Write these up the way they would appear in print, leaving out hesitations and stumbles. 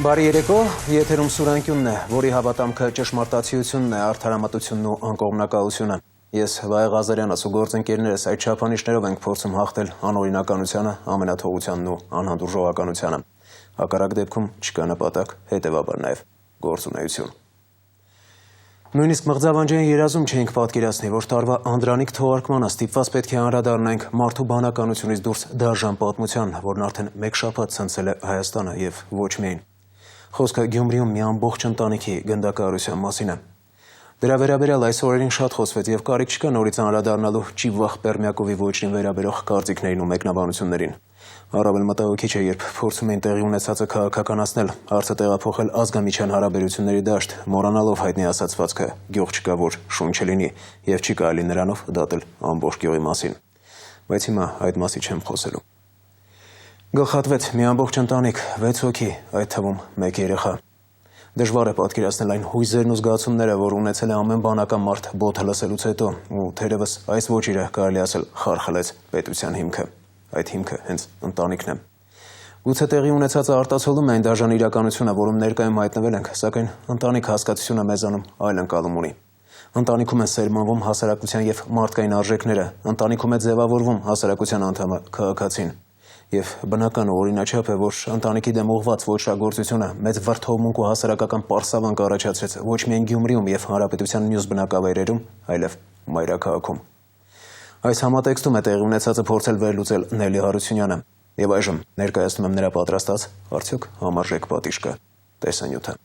Բարի երեկո, եթերում Սուրանկյունն է, որի հավատամքը ճշմարտացիությունն է, արդարամտությունն ու անկողմնակալությունը։ Ես Վայե Ղազարյանս ու գործընկերներս այդ չափանիշներով ենք փորձում հաղթել անօրինականությանը, ամենաթողությանն ու անհանդուրժողականությանը։ Հակառակ դեպքում չկա նպատակ, հետևաբար նաև գործունեություն։ Նույնիսկ մղձավանջային երազում չէինք պատկերացնի, որ տարվա անդրանիկ թողարկմանը ստիպված պետք է անդրադառնանք մարդու բանականությունից դուրս դաժան պատմության, որն արդեն մեկ շաբաթ ցնցել է Հայաստանը եւ ոչ միայն։ Խոսքը Գյումրիում մի ամբողջ ընտանիքի գնդակահարության մասին է։ Դրա վերաբերյալ այս օրերին շատ խոսվեց եւ կարիք չկա նորից անդրադառնալու Չիվախ Պերմյակովի ոչին վերաբերող կարծիքներին ու մեկնաբանություններին։ Առավել մտահոգիչ է, երբ փորձում են տեղի ունեցածը քաղաքականացնել, հարցը տեղափոխել ազգամիջյան հարաբերությունների դաշտ, մոռանալով հայտնի ասացվածքը «գյուղ չկա, որ շունչ չլինի» եւ չի կարելի նրանով դատել ամբողջ գյուղի մասին։ Բայց հիմա այդ մասի չեմ խոսելու։ Գլխատվեց մի ամբողջ ընտանիք, 6 հոգի, այդ թվում 1 երեխա։ Դժվար է պատկերացնել այն հույզերն ու զգացումները, որ ունեցել է ամեն բանական մարդ բոթը լսելուց հետո, ու թերևս այս ոչիրը կարելի ասել խարխլեց պետության հիմքը։ Այդ հիմքը հենց ընտանիքն է։ Գուցե տեղի ունեցածը արտացոլում է այն դաժան իրականությունը, որում ներկայում հայտնվել ենք, սակայն ընտանիք հասկացությունը մեզանում այլ ընկալում ունի։ Ընտանիքում են սերմանվում հասարակության եւ մարդկային արժեքները, ընտանիքում է ձևավորվում հասարակության անդամը քաղաքացին։ Եվ բնական ու օրինաչափ է, որ ընտանիքի դեմ ուղղված ոչրագործությունը մեծ վրդովմունք ու հասարակական պարսավանք առաջացրեց ոչ միայն Գյումրիում եւ հանրապետության մյուս բնակավայրերում, այլև մայրաքաղաքում։ Այս համատեքստում է տեղի ունեցածը փորձել վերլուծել Նելի Հարությունյանը, եւ այժմ ներկայացնում եմ նրա պատրաստած արդյոք համարժեք պատիժ կա տեսանյութը։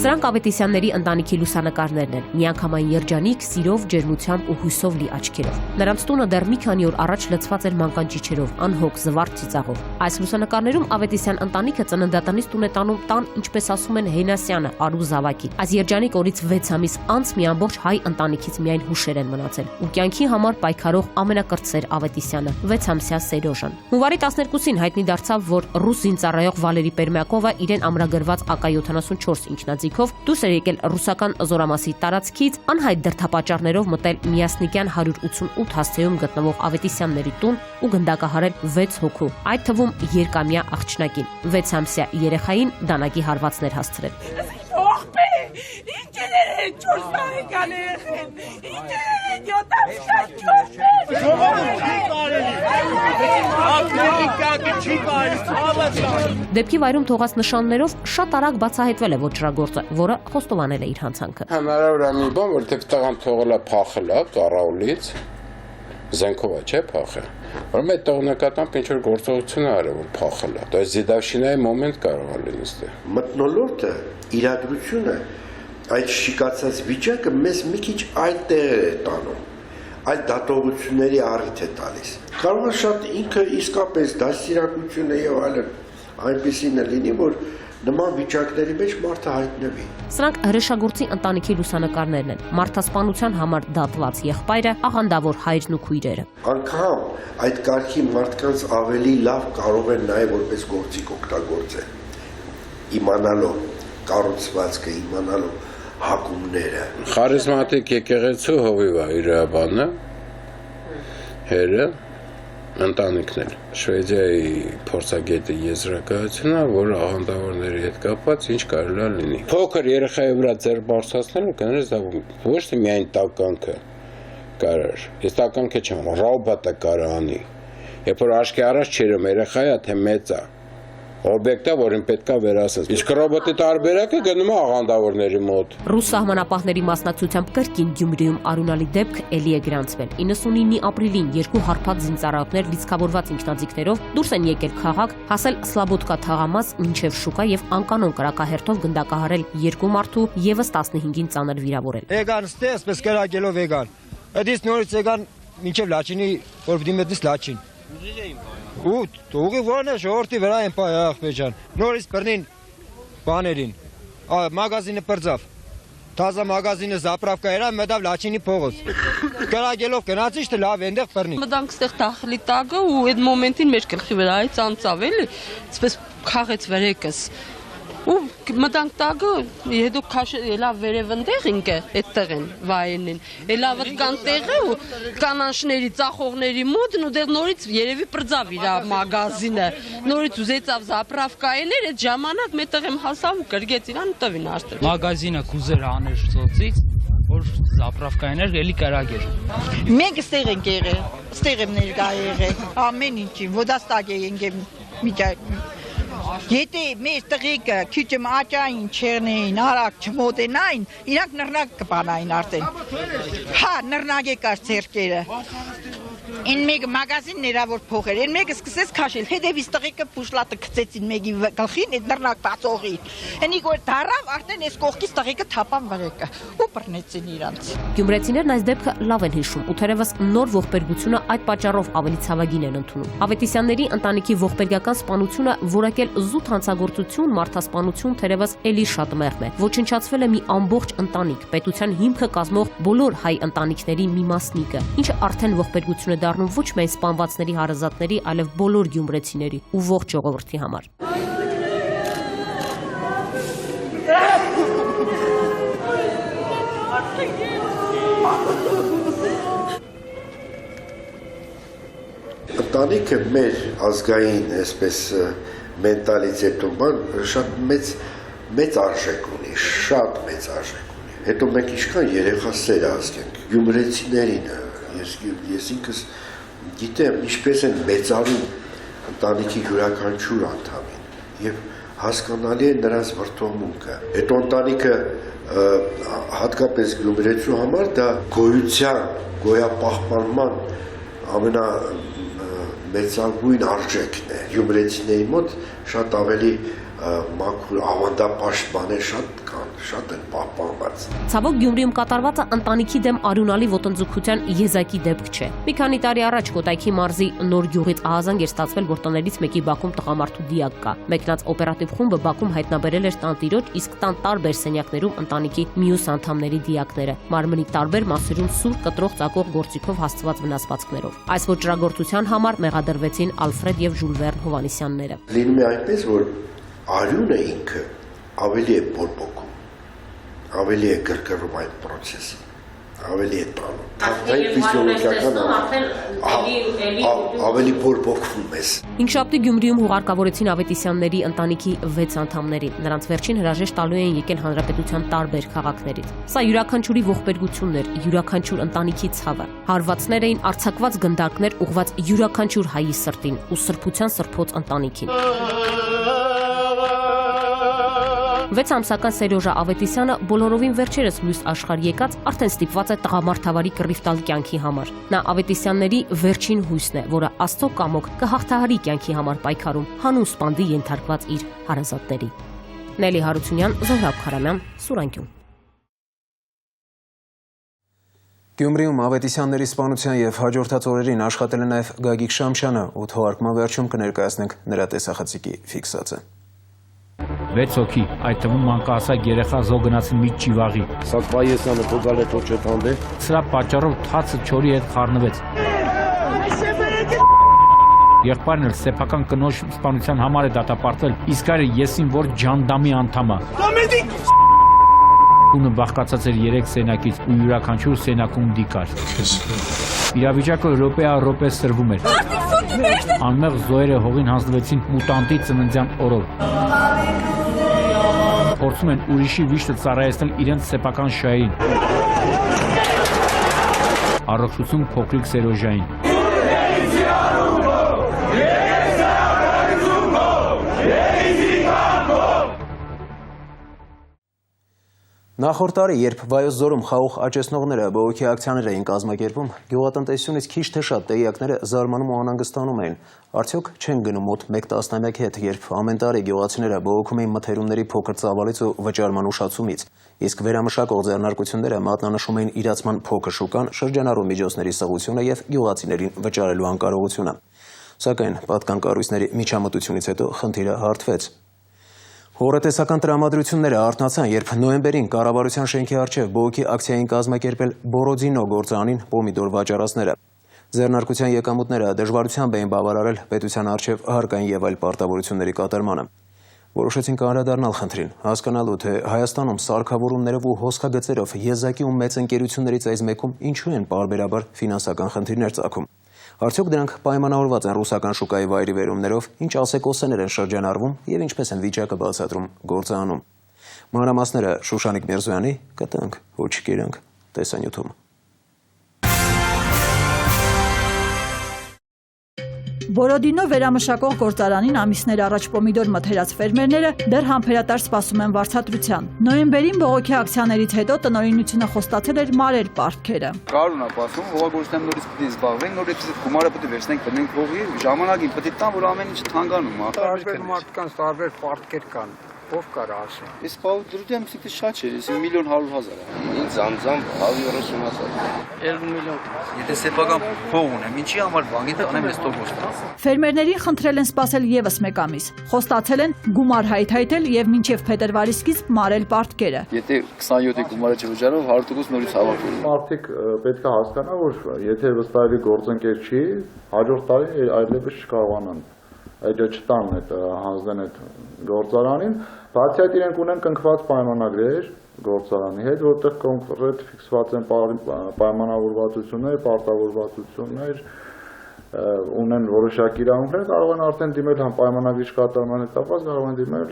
Սրանք Ավետիսյանների ընտանիքի լուսանկարներն են, միանգամայն երջանիկ, սիրով, ջերմությամբ ու հույսով լի աչքերով։ Նրանց տունը դեռ մի քանի օր առաջ լցված էր մանկան ճիչերով, անհոգ, զվարթ ծիծաղով։ Այս լուսանկարներում Ավետիսյան ընտանիքը ծննդատնից տուն է տանում տան, ինչպես ասում են, Հենասյանը, Արու Զավակի։ Այս երջանիկ օրից 6 ամիս անց մի ամբողջ հայ ընտանիքից միայն հուշեր են մնացել։ Ու կյանքի համար պայքարող ամենակրտսեր Ավետիսյանը, 6-ամսյա Սերոժան։ Հունվարի 12-ին հայտնի դարձավ, որ ռուս զինծառայող Վալերի Պերմյակովը իրեն ամրագրված AK-74 ինքնաձիգով դուրս էր եկել ռուսական զորամասի տարածքից, անհայտ դրդապատճառներով մտել Միասնիկյան 188 հասցեում գտնվող Ավետիսյանների տուն ու գնդակահարել 6 հոգու, այդ թվում երկամյա աղջնակին, 6-ամսյա երեխային դանակի հարվածներ հասցրել։ Դեպքի վայրում թողած նշաններով շատ արագ բացահայտվել է ոչրագործը, որը խոստովանել է իր հանցանքը։ Հնարավոր է մի բան, որտեղ տղան թողել է փախել է կառավարից, զենքով է չէ փախել։ Որում այդ տողնակատամբ ինչ որ գործողություն է արել, որ փախել է։ Դա զիդավշինայի մոմենտ կարող է լինել։ Մթնոլորտը, իրադրությունը, այդ շիկացած վիճակը մեզ մի քիչ այլ տեղեր է տանում, այլ դատողությունների առիթ է տալիս։ Կարող է շատ ինքը իսկապես դաստիարակությունը եւ այլն այնպեսին է լինի, որ նման վիճակների մեջ մարդը հայտնվի։ Սրանք հրեշագործի ընտանիքի լուսանկարներն են, մարդասպանության համար դատված եղբայրը, աղանդավոր հայրն ու քույրերը։ Անկամ այդ կարգի մարդկանց ավելի լավ կարող են նաև որպես գործիք օգտագործել, իմանալով կառուցվածքը, իմանալով հակումները։ Խարիզմատիկ եկեղեցու հովիվ է իր բանը, հերը, ընտանիքն էլ։ Շվեդիայի փորձագետի եզրակացությունն է, որ աղանդավորների հետ կապված ինչ կարելի է լինի։ Փոքր երեխայի վրա ձեռք բարձրացնելը կներես դա ոչ թե միայն տականքը կարար։ Ես տականքը չեմ, ռոբոտը կարող անի։ Երբ որ աչքի առաջ չերում երեխայա թե մեծ է։ Օբյեկտը, որին պետքա վերահասես։ Իսկ ռոբոտի տարբերակը գնում է աղանդավորների մոտ։ Ռուս սահմանապահների մասնակցությամբ կրկին Գյումրիում արունալի դեպք էլի է գրանցվել։ 99-ի ապրիլին 2 հարբած զինծառայողներ լիցքավորված ինքնաձիգներով դուրս են եկել քաղաք, հասել Սլաբոդկա թաղամաս մինչև շուկա եւ անկանոն կրակահերթով գնդակահարել 2 մարդու, եւս 15-ին ծանր վիրավորել։ Եկան ստես, պես կրակելով եկան։ Այդից նորից եկան մինչև Լաչինի, որ դիմեցից Լաչին։ Ու ուղի որն է ժողովրդի վրա են պայ ախպեջան։ Նորից բռնին բաներին։ Մագազինը բրձավ։ Թազա մագազինը զապրավկա era մետավ Լաչինի փողոց։ Կրակելով գնացի թե լավ այնտեղ բռնի։ Մտանք ստեղ տախլի տակը ու այդ մոմենտին մեր գլխի վրայից անցավ էլի։ Այսպես խաղեց վրեկս։ ու մտանք տակը հետո քաշ էլա վերևնդեղ ինքը այդտեղ են վայելին էլա վտկան տեղը ու կանանշների ծախողների մոտն ու դեռ նորից երևի պրծավ իր մագազինը նորից ուզեցավ զապրավկայներ այդ ժամանակ մետեղ եմ հասավ ու կրգեց իրան տվին աշտր մագազինը կուզեր աներ ծոցից որ զապրավկայներ էլի կարագեր մենք ստեղ ենք եղել ստեղ եմ ներկա եղել ամեն ինչի ոդաստակ ենք Եթե մեր տղեկը քիչ աճային չերնեին, արագ չմոտենային, իրանք նռնակ կպանային արդեն։ Հա, նռնակ եկար ցերկերը։ Այն մեկը մագազիններա որ փոխեր, այն մեկը սկսեց քաշել, հետևից տղեկը փուշլատը գցեցին մեկի գլխին, այդ նռնակ բացողի։ Այնի որ դարավ, արդեն այս կողքից տղեկը թափան վրեկը ու բռնեցին իրանց։ Գյումրեցիներն այս դեպքը լավ են հիշում ու թերևս նոր ողբերգությունը այդ պատճառով ավելի ցավագին են ընդունում։ Ավետիսյանների ընտանիքի ողբերգական սպանությունը որակել զուտ հանցագործություն, մարդասպանություն թերևս էլի շատ մեղմ է։ Ոչնչացվել է մի ամբողջ ընտանիք, պետության հիմքը կազմող բոլոր հայ ընտանիքների մի մասնիկը, ինչը արդեն ողբերգություն է դառնում ոչ միայն սպանվածների հարազատների, այլև բոլոր գյումրեցիների ու ողջ ժողովրդի համար։ Ընտանիքը մեր ազգային այսպես մենտալիտետում բան շատ մեծ արժեք ունի, շատ մեծ արժեք ունի։ Հետո մենք ինչքան երեխա սեր ազգենք, գյումրեցիներին, ես ինքս գիտեմ ինչպես են մեծարում ընտանիքի յուրաքանչյուր անդամին եւ հասկանալի է նրանց վրդովմունքը։ Հետո ընտանիքը հատկապես գյումրեցու համար դա գոյության, գոյապահպանման մեծագույն արժեքն է։ Գյումրեցիների մոտ շատ ավելի մաքուր ավանդապաշտպաններ շատ են պահպանված։ Ցավոք Գյումրիում կատարվածը ընտանիքի դեմ արյունալի ոտնձգության եզակի դեպք չէ։ Մի քանի տարի առաջ Կոտայքի մարզի Նոր գյուղից ահազանգ էր ստացվել, որ տներից մեկի բակում տղամարդու դիակ կա։ Մեկնած օպերատիվ խումբը բակում հայտնաբերել էր տանտիրոջ, իսկ տան տարբեր սենյակներում ընտանիքի մյուս անդամների դիակները, մարմնի տարբեր մասերում սուր կտրող ծակող գործիքով հասցված վնասվածքներով։ Այս ոճրագործության համար մեղադրվեցին Ալֆրեդ եւ Ժուլվերն Հովանիսյանները։ Լինում է այնպես, որ արյունը ինքը ավելի է բորբոքում, ավելի է գրգռում այդ պրոցեսը, ավելի է տանում։ Թափթային ֆիզիոլոգիական ավելի բորբոքվում ես։ Հինգշաբթի Գյումրիում հուղարկավորեցին Ավետիսյանների ընտանիքի 6 անդամներին։ Նրանց վերջին հրաժեշտ տալու էին եկել հանրապետության տարբեր քաղաքներից։ Սա յուրաքանչյուրի ողբերգությունն էր, յուրաքանչյուր ընտանիքի ցավը։ Հարվածներ էին արձակված գնդակներ ուղված յուրաքանչյուր հայի սրտին ու սրբության սրբոց ընտանիքին։ 6 ամսական Սերյոժա Ավետիսյանը բոլորովին վերջերս լույս աշխարհ եկած արդեն ստիպված է տղամարդավարի կռիվ տալ կյանքի համար։ Նա Ավետիսյանների վերջին հույսն է, որը Աստծո կամոք կհաղթահարի կյանքի համար պայքարում, հանուն սպանդի ենթարկված իր հարազատների։ Նելի Հարությունյան, Զոհրաբ Խարամյան, Սուրանկյուն։ Գյումրիում Ավետիսյանների սպանության եւ հաջորդած օրերին աշխատել է նաեւ Գագիկ Շամշյանը, ու թողարկման վերջում կներկայացնենք նրա տեսախցիկի ֆիքսացը։ 6 հոգի, այդ թվում մանկահասակ երեխա զոհգնացին մի ճիվաղի։ Սակվայեսյանը փոքրալե թոչեթանդե։ Սրա պատճառով թացը չորի հետ խառնվեց։ Եղբայրն էլ սեփական կնոջ սպանության համար է դատապարտվել, իսկ այրը եսին որ ջանդամի անդամ է։ Ունը բաղկացած էր 3 սենակից ու յուրաքանչյուր սենակում դի կար։ Իրավիճակը րոպե սրվում էր։ Անմեղ զոհերը հողին հանձնվեցին մուտանտի ծննդյան օրով։ Փորձում են ուրիշի վիշտը ծառայեցնել իրենց սեփական շահերին։ Առողջություն փոքրիկ Սերոժային։ Նախորդ տարի, երբ Վայոց ձորում խաղող աճեցնողները բողոքի ակցիաներ էին կազմակերպում, գյուղատնտեսությունից քիչ թե շատ տեղյակները զարմանում ու անհանգստանում էին։ Արդյոք չեն գնում մոտ 1 տասնամյակ հետ, երբ ամեն տարի գյուղացիները բողոքում էին մթերումների փոքր ծավալից ու վճարման ուշացումից, իսկ վերամշակող ձեռնարկությունները մատնանշում էին իրացման փոքր շուկան, շրջանառու միջոցների սղությունը եւ գյուղացիներին վճարելու անկարողությունը։ Սակայն պատկան կառույցների միջամտությունից հետո խնդիրը հարթվեց։ Հորատեսական տրամադրությունները արթնացան, երբ նոյեմբերին կառավարության շենքի առջև բողոքի ակցիային կազմակերպել Բորոդինո գործարանին պոմիդոր վաճառածները։ Ձեռնարկության եկամուտները դժվարությամբ էին բավարարել պետության առջև հարկային եւ այլ պարտավորությունների կատարմանը։ Որոշեցին անդրադառնալ խնդրին, հասկանալու, թե Հայաստանում սարքավորումներով ու հոսքագծերով եզակի ու մեծ ընկերություններից այս մեկում ինչու են պարբերաբար ֆինանսական խնդիրներ ծագում։ Արդյոք դրանք պայմանավորված են ռուսական շուկայի վայրի վերումներով, ինչ ասեկոսեներ են շրջանառվում եւ ինչպես են վիճակը բացատրում գործարանում։ Մանրամասները Շուշանիկ Միրզոյանի կտանք, ոչ կերանք, տեսանյութում։ Բորոդինո վերամշակող գործարանին ամիսներ առաջ պոմիդոր մթերած ֆերմերները դեռ համբերատար սպասում են վարձատրության։ Նոյեմբերին բողոքի ակցիաներից հետո տնօրինությունը խոստացել էր մարել պարտքերը։ Կարուն ապասում, հողագործությամբ նորից պետք է զբաղվենք, նորից գումարը պետք է վերցնենք, բնենք հողի, ժամանակին պետք է տան, որ ամեն ինչ թանկանում է։ Տարբեր մարդկանց տարբեր պարտքեր կան։ Ով կարա ասի։ Այս բաղադրությամբ ինքը շատ չէ, 1,100,000 է։ Ինձ անձամբ 130,000։ 2 միլիոն։ Եթե սեփական փող ունեմ, ինչի համար բանկից անեմ այս տոկոսը։ Ֆերմերներին խնդրել են սպասել եւս մեկ ամիս։ Խոստացել են գումար հայթայթել եւ մինչեւ փետրվարի սկիզբ մարել պարտքերը։ Եթե 27-ի գումարը չվճարով 100% նորից հավաքել։ Մարդիկ պետք է հասկանան, որ եթե վստահելի գործընկեր չի, հաջորդ տարի այլևս չկարողանան այդ չտան այդ հանձնեն այդ գործարանին, բացի այդ իրենք ունեն կնքված պայմանագրեր գործարանի հետ, որտեղ կոնկրետ ֆիքսված են պայմանավորվածություններ, պարտավորվածություններ, ունեն որոշակի իրավունքներ, կարող են արդեն դիմել պայմանագրի կատարման հետ կապված, կարող են դիմել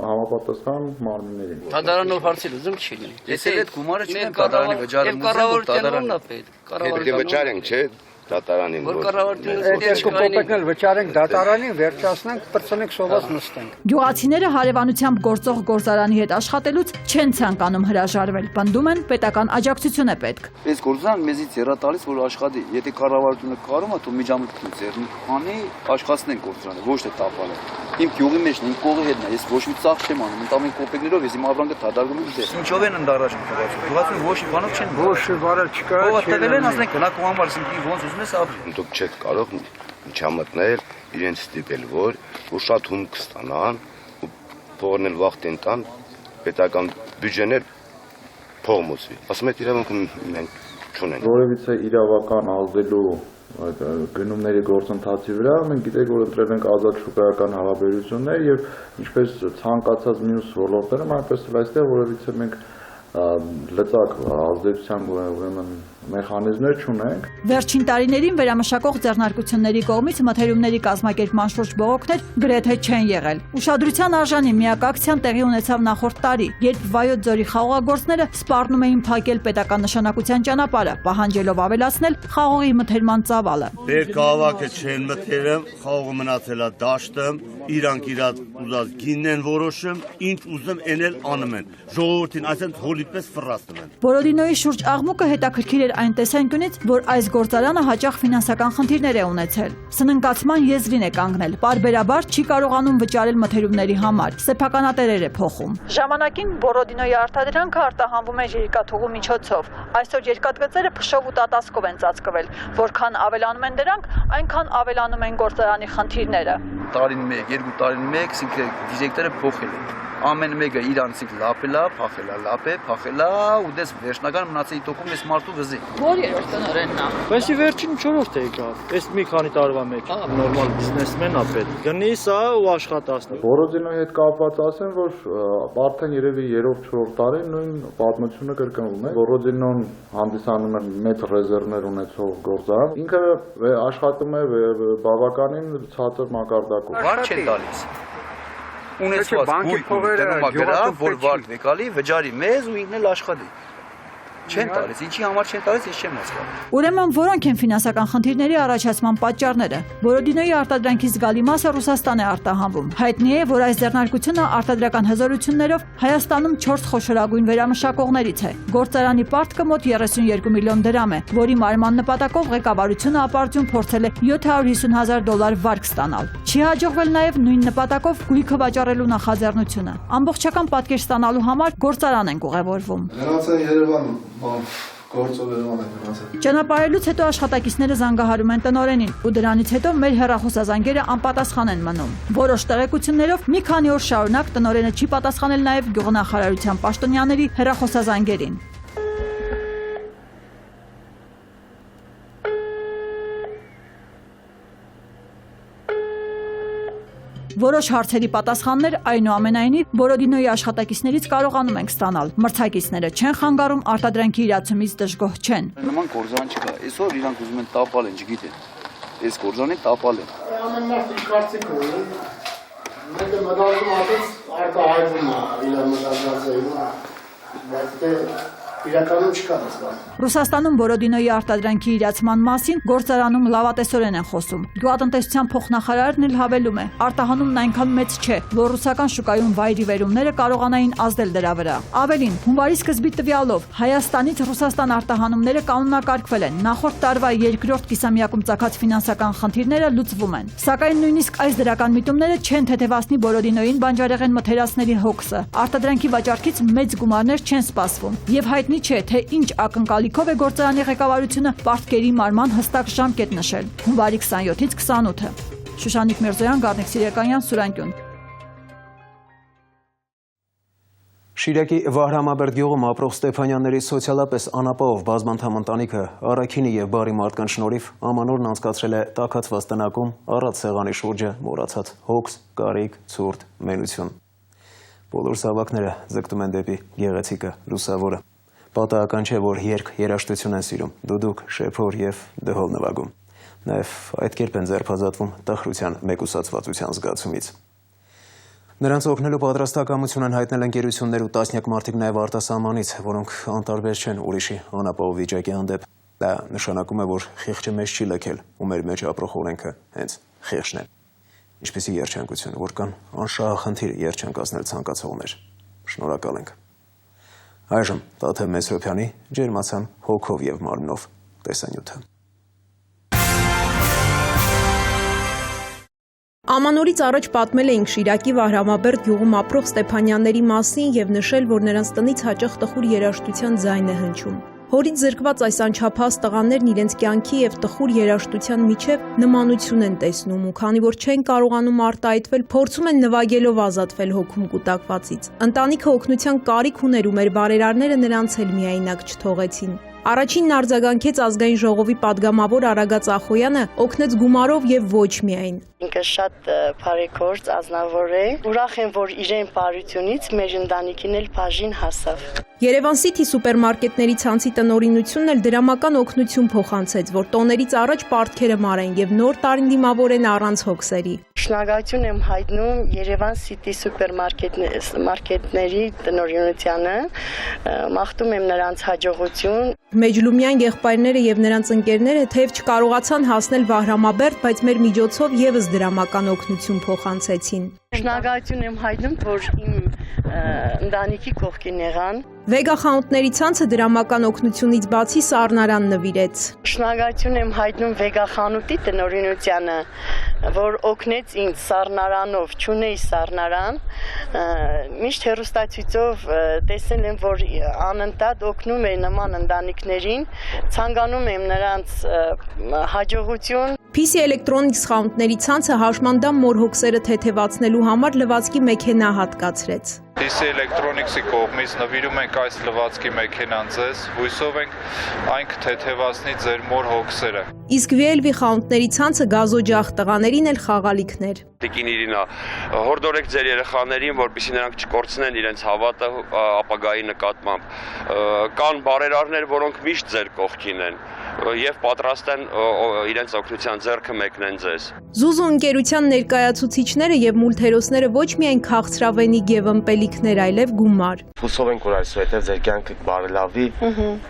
համապատասխան մարմիններին։ Դատարանով հարցել ուզում չի լինի։ Եթե այդ գումարը չեն կատարանի վճարում, կառավարությանն է պետք։ Պետք է վճարենք, չէ՞։ Դատարանին որ կառավարությունը երկու կոպեկնել վճարենք դատարանին, վերջացնենք, պրծնենք սոված նստենք։ Գյուղացիները հարևանությամբ գործող գործարանի հետ աշխատելուց չեն ցանկանում հրաժարվել, պնդում են պետական աջակցություն է պետք։ Այս գործարան մեզից երատալիս, որ աշխատի, եթե կառավարությունը կարում է, թող միջամտություն ձեռնի անի, աշխատեն գործարանը, ոչ թե տապալը։ Իմ գյուղի մեջն, իմ կողի հետն է, ես ոչ մի ծախ չեմ անում, ընդամեն կոպեկներով ես իմ ապրանքը թադարգում եմ ձեր։ Ինչով են ընդառաջ խաղացում։ Գյուղացին ոչ մի բանով չեն։ Ոչ մի բառը չկա։ Ո՞վ տվել են, ասենք, գնաք ու համար, ասենք, ոնց ուզում ես ապրի։ Դուք չեք կարող միջամտնել, իրենց ստիպել, որ շատ հում կստանան ու փողն էլ վախտեն տան, պետական բյուջեներ փող մուծվի։ Ասում եք իրավունք մենք չունենք։ Որևիցե իրավական ազդելու գնումների գործընթացի վրա մենք գիտենք, որ ընտրել ենք ազատ շուկայական հարաբերություններ եւ ինչպես ցանկացած մյուս ոլորտներում, այնպես էլ այստեղ որևիցե մենք լծակ ազդեցության ուրեմն մեխանիզմներ չունենք։ Վերջին տարիներին վերամշակող ձեռնարկությունների կողմից մթերումների կազմակերպման շուրջ բողոքներ գրեթե չեն եղել։ Ուշադրության արժանի միակ ակցիան տեղի ունեցավ նախորդ տարի, երբ Վայոց ձորի խաղողագործները սպառնում էին փակել պետական նշանակության ճանապարհը, պահանջելով ավելացնել խաղողի մթերման ծավալը։ Բեր քաղաքը չեն մթերում, խաղողը մնացել է դաշտում, իրանք իրաց ուզած գինն են որոշում, ինչ ուզում էնել անում են։ Ժողովրդին այսինքն հոլիպես ֆռաստում են։ Բորոդինոյի շուրջ աղմուկը հետաքրքիր էր այն տեսանկյունից, որ այս գործարանը հաճախ ֆինանսական խնդիրներ է ունեցել։ Սննկացման եզրին է կանգնել, պարբերաբար չի կարողանում վճարել մթերումների համար, սեփականատերեր է փոխում։ Ժամանակին Բորոդինոյի արտադրանքը արտահանվում էր երկաթուղու միջոցով։ Այսօր երկաթգծերը փշով ու տատասկով են ծածկվել, որքան ավելանում են դրանք, այնքան ավելանում են գործարանի խնդիրները։ Տարին 1, 2 տարին 1, ինքը դիրեկտորը փոխել է։ Ամեն մեկը իրանցիկ լապելա, փախելա, լապե, փախելա ու դες վերջնական մնացի տոկում էս մարդու վզի։ Որ երրորդ տնօրենն է։ Բեսի վերջին 4-րդ է եկավ։ Այս մի քանի տարվա մեջ նորմալ բիզնեսմեն է պետք։ Գնի սա ու աշխատացնի։ Բորոդինոյի հետ կապված ասեմ, որ արդեն երևի 3-4 տարի նույն պատմությունը կրկնվում է։ Բորոդինոն հանդիսանում է մեծ ռեզերվներ ունեցող գործարան։ Ինքը աշխատում է բավականին ցածր մակարդակով։ Բան չեն տալիս։ Ունեցված գույքը դնում է գրա, որ վարդ վեկալի, վճարի մեզ ու ինքն էլ աշխատի։ Չեն տալիս, ինչի համար չեն տալիս, ես չեմ հասկանում։ Ուրեմն որոնք են ֆինանսական խնդիրների առաջացման պատճառները։ Բորոդինոյի արտադրանքի զգալի մասը Ռուսաստան է արտահանվում։ Հայտնի է, որ այս ձեռնարկությունը արտադրական հզորություններով Հայաստանում 4 խոշորագույն վերամշակողներից է։ Գործարանի պարտքը մոտ 32 միլիոն դրամ է, որի մարման նպատակով ղեկավարությունը ապարդյուն փորձել է $750,000 վարկ ստանալ։ Չի հաջողվել նաև նույն նպատակով գույքը վաճառելու նախաձեռնությունը։ Ամբողջական պատկեր ստանալու համար գործարան են ուղևորվում։ Ճանապարհելուց հետո աշխատակիցները զանգահարում են տնօրենին ու դրանից հետո մեր հեռախոսազանգերը անպատասխան են մնում։ Որոշ տեղեկություններով մի քանի օր շարունակ տնօրենը չի պատասխանել նաև գյուղնախարարության պաշտոնյաների հեռախոսազանգերին։ Որոշ հարցերի պատասխաններ այնուամենայնիվ Բորոդինոյի աշխատակիցներից կարողանում ենք ստանալ։ Մրցակիցները չեն խանգարում, արտադրանքի իրացումից դժգոհ չեն։ Նման կորզան չկա։ Այսօր իրանք ուզում են տապալ են, չգիտեն։ Այս կորզանի տապալ են։ Ամեն մարդը իր կարծիքը ունի։ Մեկը մտածում ատից արտահայտվում է իր մտածածը, բայց իրականում չկա դասվան։ Ռուսաստանում Բորոդինոյի արտադրանքի իրացման մասին գործարանում լավատեսորեն են խոսում։ Գյուղատնտեսության փոխնախարարն էլ հավելում է, արտահանումն այնքան մեծ չէ, որ ռուսական շուկայում վայրի վերումները կարողանային ազդել դրա վրա։ Ավելին, հունվարի սկզբի տվյալով Հայաստանից Ռուսաստան արտահանումները կանոնակարգվել են, նախորդ տարվա երկրորդ կիսամյակում ծագած ֆինանսական խնդիրները լուծվում են։ Սակայն նույնիսկ այս դրական միտումները չեն թեթևացնի Բորոդինոյին բանջարեղեն մթերացների հոգսը։ Արտադրանքի վաճառքից մեծ գումարներ չեն սպասվում եւ հայտնի չէ, թե ինչ ակնկալիքով է գործարանի ղեկավարությունը պարտքերի մարման հստակ ժամկետ նշել։ Հունվարի 27-ից 28-ը։ Շուշանիկ Միրզոյան, Գառնիկ Սիրիականյան, Սուրանկյուն։ Շիրակի Վահրամաբերդ գյուղում ապրող Ստեփանյանների սոցիալապես անապահով բազմանդամ ընտանիքը առաքինի եւ բարի մարդկան շնորհիվ ամանորն անցկացրել է տաքացված տնակում առած սեղանի շուրջը մոռացած հոգս, կարիք, ցուրտ, մենություն։ Բոլոր զավակները ձգտում են դեպի գեղեցիկը, լուսավորը։ Պատահական չէ, որ երգ երաժշտություն են սիրում, դուդուկ, շեփոր եւ դհոլ նվագում։ Նաեւ այդ կերպ են ձերբազատվում տխրության մեկուսացվածության զգացումից։ Նրանց օգնելու պատրաստակամություն են հայտնել ընկերություններ ու տասնյակ մարդիկ նաև արտասահմանից, որոնք անտարբեր չեն ուրիշի անապահով վիճակի հանդեպ։ Դա նշանակում է, որ խիղճը մեզ չի լքել, ու մեր մեջ ապրող օրենքը հենց խիղճն է։ Ինչպիսի երջանկություն, որքան անշահախնդիր երջանկացնել ցանկացողներ։ Շնորհակալ ենք։ Այժմ Տաթև Մեսրոպյանի ջերմացան հոգով եւ մարմնով տեսանյութը։ Ամանորից առաջ պատմել էինք Շիրակի Վահրամաբերդ գյուղում ապրող Ստեփանյանների մասին եւ նշել, որ նրանց տնից հաճախ տխուր երաժշտության ձայն է հնչում։ Հորից զրկված այս անչափահաս տղաներն իրենց կյանքի եւ տխուր երաժշտության միջև նմանություն են տեսնում ու քանի որ չեն կարողանում արտահայտվել, փորձում են նվագելով ազատվել հոգում կուտակվածից։ Ընտանիքը օգնության կարիք ուներ ու մեր բարերարները նրանց էլ միայնակ չթողեցին։ Առաջինն արձագանքեց ազգային ժողովի падգամավոր Արագած Ախոյանը, օգնեց գումարով եւ ոչ միայն։ Ինքը շատ բարեգործ ազնվոր է։ Ուրախ եմ, որ իրեն բարությունից մեր ընտանիքին էլ բաժին հասավ։ Երևան City սուպերմարկետների ցանցի տնօրինությունն էլ դրամական օգնություն փոխանցեց, որ տոներից առաջ պարտքերը մարեն եւ նոր տարին դիմավորեն առանց հոգսերի։ Շնորհակալություն եմ հայտնում Երևան City սուպերմարկետների տնօրինությանը, մաղթում եմ նրանց հաջողություն։ Մեջլումյան եղբայրները եւ նրանց ընկերները թեև չկարողացան հասնել Վահրամաբերդ, բայց մեր միջոցով եւս դրամական օգնություն փոխանցեցին։ Շնորհակալություն եմ հայտնում, որ իմ ընտանիքի կողքին եղան։ Վեգա խանութների ցանցը դրամական օգնությունից բացի սառնարան նվիրեց։ Շնորհակալություն եմ հայտնում Վեգա խանութի տնօրինությանը, որ օգնեց ինձ սառնարանով, չունեի սառնարան, միշտ հեռուստացույցով տեսել եմ, որ անընդհատ օգնում է նման ընտանիքներին, ցանկանում եմ նրանց հաջողություն։ PC Electronics խանութների ցանցը հաշմանդամ մոր հոգսերը թեթևացնելու համար լվացքի մեքենա հատկացրեց։ PC Electronics-ի կողմից նվիրում ենք այս լվացքի մեքենան ձեզ, հույսով ենք այն կթեթևացնի ձեր մոր հոգսերը։ Իսկ VLV խանութների ցանցը գազօջախ տղաներին էլ խաղալիքներ։ Տիկին Իրինա, հորդորեք ձեր երեխաներին, որպեսզի նրանք չկորցնեն իրենց հավատը ապագայի նկատմամբ։ Կան բարերարներ, որոնք միշտ ձեր կողքին են եւ պատրաստ են իրենց օգնության ձեռքը մեկնեն ձեզ։ Զուզու ընկերության ներկայացուցիչները եւ մուլտհերոսները ոչ միայն քաղցրավենիք եւ ըմպելիքներ, այլև գումար։ Հուսով ենք, որ այսուհետև ձեր կյանքը բարելավի,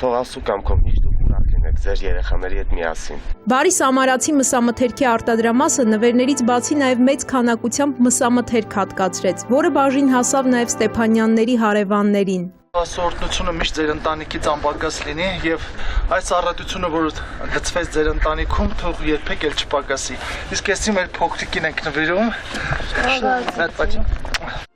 թող Աստծո կամքով միշտ ուրախ լինեք ձեր երեխաների հետ միասին։ Բարի Սամարացի մսամթերքի արտադրամասը նվերներից բացի նաև մեծ քանակությամբ մսամթերք հատկացրեց, որը բաժին հասավ նաև Ստեփանյանների հարևաններին։ Սորտնությունը միշտ ձեր ընտանիքից անպակաս լինի եւ այս առատությունը, որ գծվեց ձեր ընտանիքում, թող երբեք էլ չպակասի։ Իսկ այսի մեր փոքրիկին ենք նվիրում։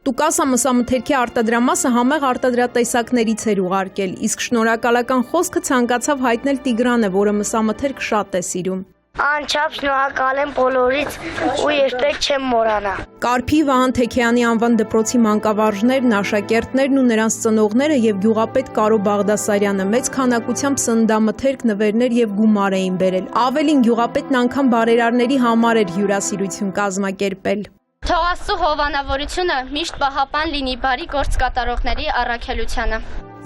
Տուկասա մսամթերքի արտադրամասը համեղ արտադրատեսակներից էր ուղարկել, իսկ շնորհակալական խոսքը ցանկացավ հայտնել Տիգրանը, որը մսամթերք շատ է սիրում։ Անչափ շնորհակալ եմ բոլորից ու երբեք չեմ մոռանա։ Կարփի Վահան Թեքեյանի անվան դպրոցի մանկավարժներն, աշակերտներն ու նրանց ծնողները եւ գյուղապետ Կարո Բաղդասարյանը մեծ քանակությամբ սննդամթերք, նվերներ եւ գումար էին բերել։ Ավելին գյուղապետն անգամ բարերարների համար էր հյուրասիրություն կազմակերպել։ Թող Աստծո հովանավորությունը միշտ պահապան լինի բարի գործ կատարողների առաքելությանը։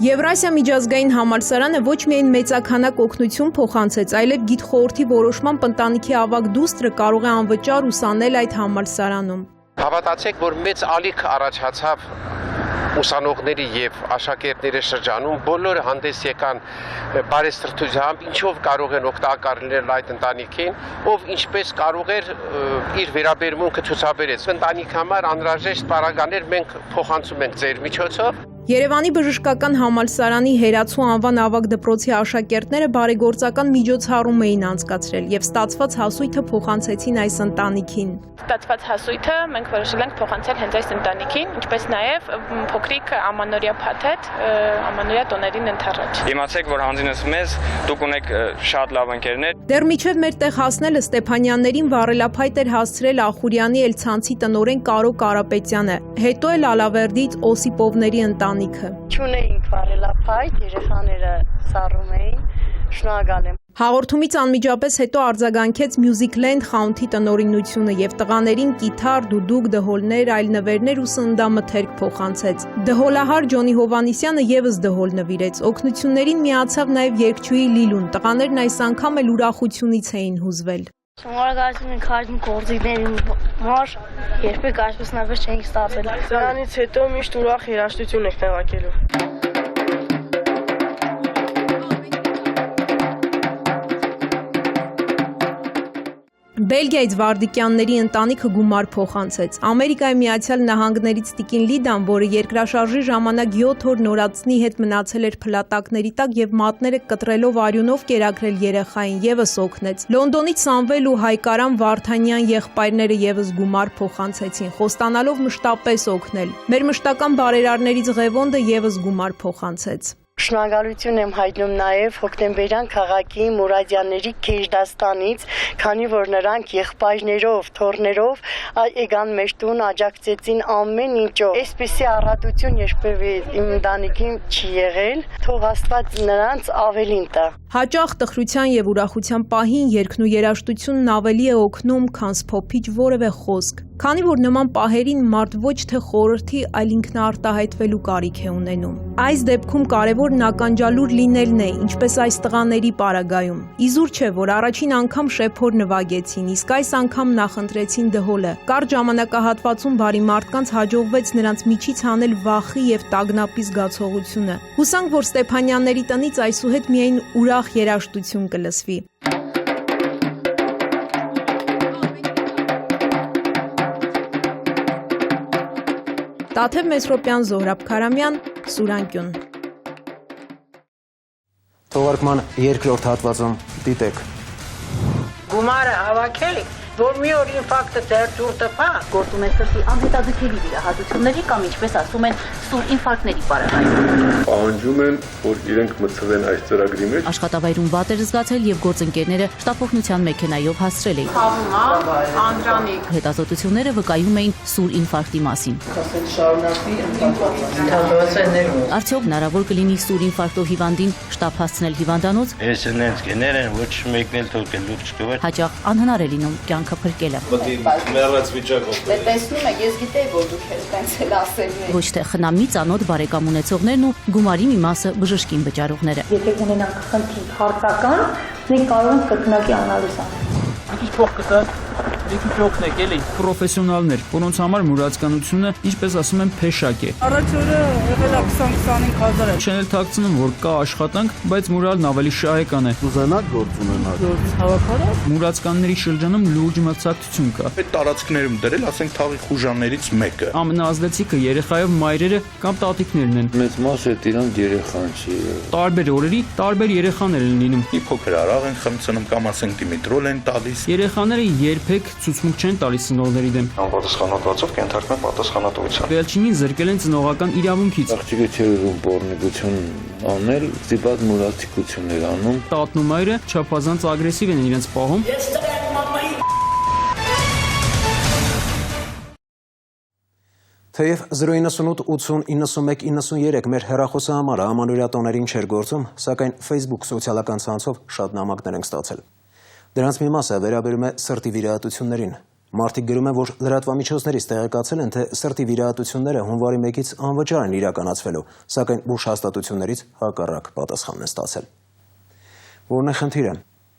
Եվրասիա միջազգային համալսարանը ոչ միայն մեծաքանակ օգնություն փոխանցեց, այլև գիտխորհրդի որոշմամբ ընտանիքի ավագ դուստրը կարող է անվճար ուսանել այդ համալսարանում։ Հավատացեք, որ մեծ ալիք առաջացավ ուսանողների եւ աշակերտների շրջանում, բոլորը հանդես եկան բարեսրտությամբ, ինչով կարող են օգտակար լինել այդ ընտանիքին, ով ինչպես կարող էր իր վերաբերմունքը ցուցաբերեց։ Ընտանիքի համար անհրաժեշտ պարագաներ մենք փոխանցում ենք ձեր միջոցով։ Երևանի բժշկական համալսարանի Հերացու անվան ավագ դպրոցի աշակերտները բարեգործական միջոցառում էին անցկացրել եւ ստացված հասույթը փոխանցեցին այս ընտանիքին։ Ստացված հասույթը մենք որոշել ենք փոխանցել հենց այս ընտանիքին, ինչպես նաեւ փոքրիկ ամանորյա փաթեթ ամանորյա տոներին ընթառաջ։ Իմացեք, որ հանձինս մեզ դուք ունեք շատ լավ ընկերներ։ Դեռ միջև մեր տեղ հասնելը Ստեփանյաններին վառելափայտ էր հասցրել Ախուրյանի Էլցանցի տնօրեն Կարո Կարապետյանը, հետո էլ Ալավերդից Օսիպովների ընտանիքը։ Չունեինք վառելափայտ, երեխաները սառում էին, շնորհակալ եմ։ Հաղորդումից անմիջապես հետո արձագանքեց Musicland խանութի տնօրինությունը եւ տղաներին կիթառ, դուդուկ, դհոլներ, այլ նվերներ ու սննդամթերք փոխանցեց։ Դհոլահար Ջոնի Հովանիսյանը եւս դհոլ նվիրեց։ Օգնություններին միացավ նաեւ երգչուհի Լիլուն։ Տղաներն այս անգամ էլ ուրախությունից էին հուզվել։ Շնորհակալություն ենք հայտնի գործիքներին համար, երբեք այսպես նվեր չենք ստացել։ Դրանից հետո միշտ ուրախ երաժշտություն եք տեղակելու։ Բելգիայից Վարդիկյանների ընտանիքը գումար փոխանցեց։ Ամերիկայի Միացյալ Նահանգներից տիկին Լիդան, որը երկրաշարժի ժամանակ 7 օր նորածնի հետ մնացել էր փլատակների տակ եւ մատները կտրելով արյունով կերակրել երեխային, եւս օգնեց։ Լոնդոնից Սամվել ու Հայկարամ Վարդանյան եղբայրները եւս գումար փոխանցեցին, խոստանալով մշտապես օգնել։ Մեր մշտական բարերարներից Ղևոնդը եւս գումար փոխանցեց։ Շնորհակալություն եմ հայտնում նաև հոկտեմբերյան քաղաքի Մուրադյանների Քեժդաստանից, քանի որ նրանք եղբայրներով, թոռներով եկան մեր տուն, աջակցեցին ամեն ինչով։ Այսպիսի առատություն երբևէ իմ ընտանիքին չի եղել, թող Աստված նրանց ավելին տա։ Հաճախ տխրության եւ ուրախության պահին երգն ու երաժշտությունն ավելի է օգնում, քան սփոփիչ որևէ խոսք։ Քանի որ նման պահերին մարդ ոչ թե խորհրդի, այլ ինքնարտահայտվելու կարիք է ունենում։ Այս դեպքում կարևորն ականջալուր լինելն է, ինչպես այս տղաների պարագայում։ Իզուր չէ, որ առաջին անգամ շեփոր նվագեցին, իսկ այս անգամ նախընտրեցին դհոլը։ Կարճ ժամանակահատվածում բարի մարդկանց հաջողվեց նրանց միջից հանել վախի եւ տագնապի զգացողությունը։ Հուսանք, որ Ստեփանյանների տնից այսուհետ միայն ուրախ երաժշտություն կլսվի։ Տաթև Մեսրոպյան, Զոհրաբ Քարամյան, Սուրանկյուն։ Թողարկման երկրորդ հատվածում դիտեք։ Գումարը հավաքել եք, որ մի օր ինֆարկտը դեռ տպա, գործում է սրտի անհետաձգելի վիրահատությունների կամ ինչպես ասում են սուր ինֆարկտների պարագայում։ Պահանջում են, որ իրենք մտցվեն այս ծրագրի մեջ։ Աշխատավայրում վատ էր զգացել եւ գործընկերները շտապօգնության մեքենայով հասցրել էին։ Խաղում Անդրանիկ։ Հետազոտությունները վկայում էին սուր ինֆարկտի մասին։ Արդյոք հնարավոր կլինի սուր ինֆարկտով հիվանդին շտապ հասցնել հիվանդանոց։ Ես նենց գներ են, ոչ մեկն էլ թող գլուխ չկվեր։ Հաճախ անհնար է լինում կյանքը փրկելը։ Մեռած վիճակով։ Տեսնում եք, ես գիտեի, որ դուք տենց էլ ասել եք։ Ոչ թե խնամի ծանոթ բարեկամ ունեցողներն ու գումարի մի մասը բժշկին վճարողները։ Եթե ունենանք խնդիր հարկական, մենք կարող ենք կրկնակի անալիզ անել։ Ինչ փող կտա։ Եկեք օգնեք, էլի։ Պրոֆեսիոնալներ, որոնց համար մուրացկանությունը, ինչպես ասում են, փեշակ է։ Առաջ օրը եղել է 20-25 հազար։ Չեն էլ թաքցնում, որ կա աշխատանք, բայց մուրալն ավելի շահեկան է։ Ուզենաք գործ ունենալ։ Գործ հավաքարը։ Մուրացկանների շրջանում լուրջ մրցակցություն կա։ Այդ տարածքներում դրել, ասենք, թաղի խուժաններից մեկը։ Ամենաազդեցիկը երեխայով մայրերը կամ տատիկներն են։ Մեծ մասը իրանք երեխան չի։ Տարբեր օրերի տարբեր երեխաներ են լինում։ Մի փոքր արաղ են խմցնում կամ ասենք դիմիտրոլ են տալիս։ Երեխաները երբեք ցուցմունք չեն տալիս ծնողների դեմ։ Անպատասխանատվացով կենթարկվում պատասխանատվության։ Վերջինին զրկել են ծնողական իրավունքից։ Աղջիկը չէր ուզում պոռնիկություն անել, ստիպած մուրացիկություններ անում։ Տատն ու մայրը չափազանց ագրեսիվ են իրենց պահում։ Թեև 098 80 91 93 մեր հեռախոսահամարը ամանորյա տոներին չէր գործում, սակայն Facebook սոցիալական ցանցով շատ նամակներ ենք ստացել։ Դրանց մի մասը վերաբերում է սրտի վիրահատություններին։ Մարդիկ գրում են, որ լրատվամիջոցներից տեղեկացել են, թե սրտի վիրահատությունները հունվարի 1-ից անվճար են իրականացվելու, սակայն ուժ հաստատություններից հակառակ պատասխան են ստացել։ Որն է խնդիրը։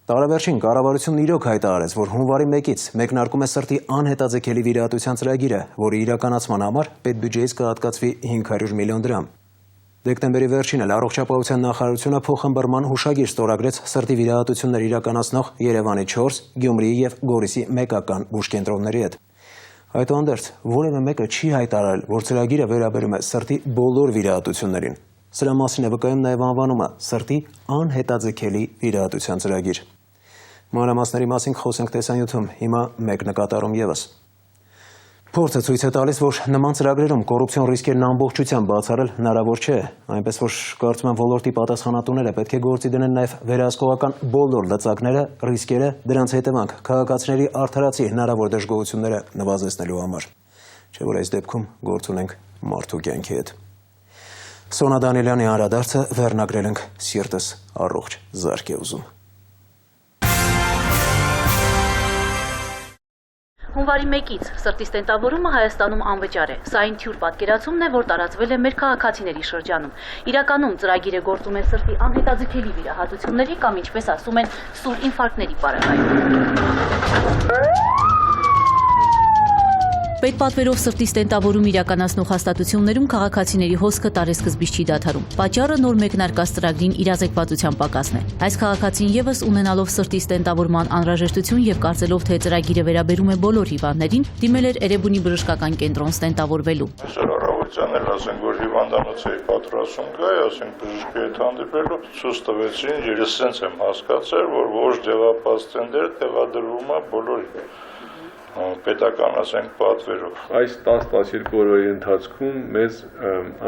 Տարեվերջին կառավարությունն իրոք հայտարարեց, որ հունվարի 1-ից մեկնարկում է սրտի անհետաձգելի վիրահատության ծրագիրը, որի իրականացման համար պետբյուջեից կհատկացվի 500 միլիոն դրամ։ Դեկտեմբերի վերջին էլ Առողջապահության նախարարությունը փոխըմբռնման հուշագիր ստորագրեց սրտի վիրահատություններ իրականացնող Երևանի 4, Գյումրիի եւ Գորիսի մեկական բուժկենտրոնների հետ։ Այդուհանդերձ որևէ մեկը չի հայտարարել, որ ծրագիրը վերաբերում է սրտի բոլոր վիրահատություններին։ Սրա մասին է վկայում նաեւ անվանումը սրտի անհետաձգելի վիրահատության ծրագիր։ Մանրամասների մասին խոսենք տեսանյութում, հիմա մեկ նկատառում եւս։ Փորձը ցույց է տալիս, որ նման ծրագրերում կոռուպցիոն ռիսկերն ամբողջությամբ բացառել հնարավոր չէ, այնպես որ կարծում եմ ոլորտի պատասխանատուները պետք է գործի դնեն նաև վերահսկողական բոլոր լծակները, ռիսկերը, դրանց հետևանք քաղաքացիների արդարացի հնարավոր դժգոհությունները նվազեցնելու համար։ Չէ՞ որ այս դեպքում գործ ունենք մարդու կյանքի հետ։ Սոնա Դանիելյանի անդրադարձը վերնագրել ենք «Սիրտս առողջ զարկ է ուզում»։ Հունվարի 1-ից սրտի ստենտավորումը Հայաստանում անվճար է։ Սա այն թյուր պատկերացումն է, որ տարածվել է մեր քաղաքացիների շրջանում։ Իրականում ծրագիրը գործում է սրտի անհետաձգելի վիրահատությունների կամ, ինչպես ասում են, սուր ինֆարկտների պարագայում։ Պետպատվերով սրտի ստենտավորում իրականացնող հաստատություններում քաղաքացիների հոսքը տարեսկզբից չի դադարում։ Պատճառը նոր մեկնարկած ծրագրին իրազեկվածության պակասն է։ Այս քաղաքացին եւս ունենալով սրտի ստենտավորման անհրաժեշտություն եւ կարծելով, թե ծրագիրը վերաբերում է բոլոր հիվանդներին, դիմել էր Էրեբունի բժշկական կենտրոն ստենտավորվելու։ Այսօր առավոտյան էլ ասենք, որ հիվանդանոցի պատրաստում կա, ասենք բժշկի հետ հանդիպելու ցույց տվեցին, ես sense եմ հասկացել, որ ոչ դեղապաստենդեր տեղադրվում է բոլոր պետական ասենք պատվերով։ Այս 10-12 օրերի ընթացքում մեզ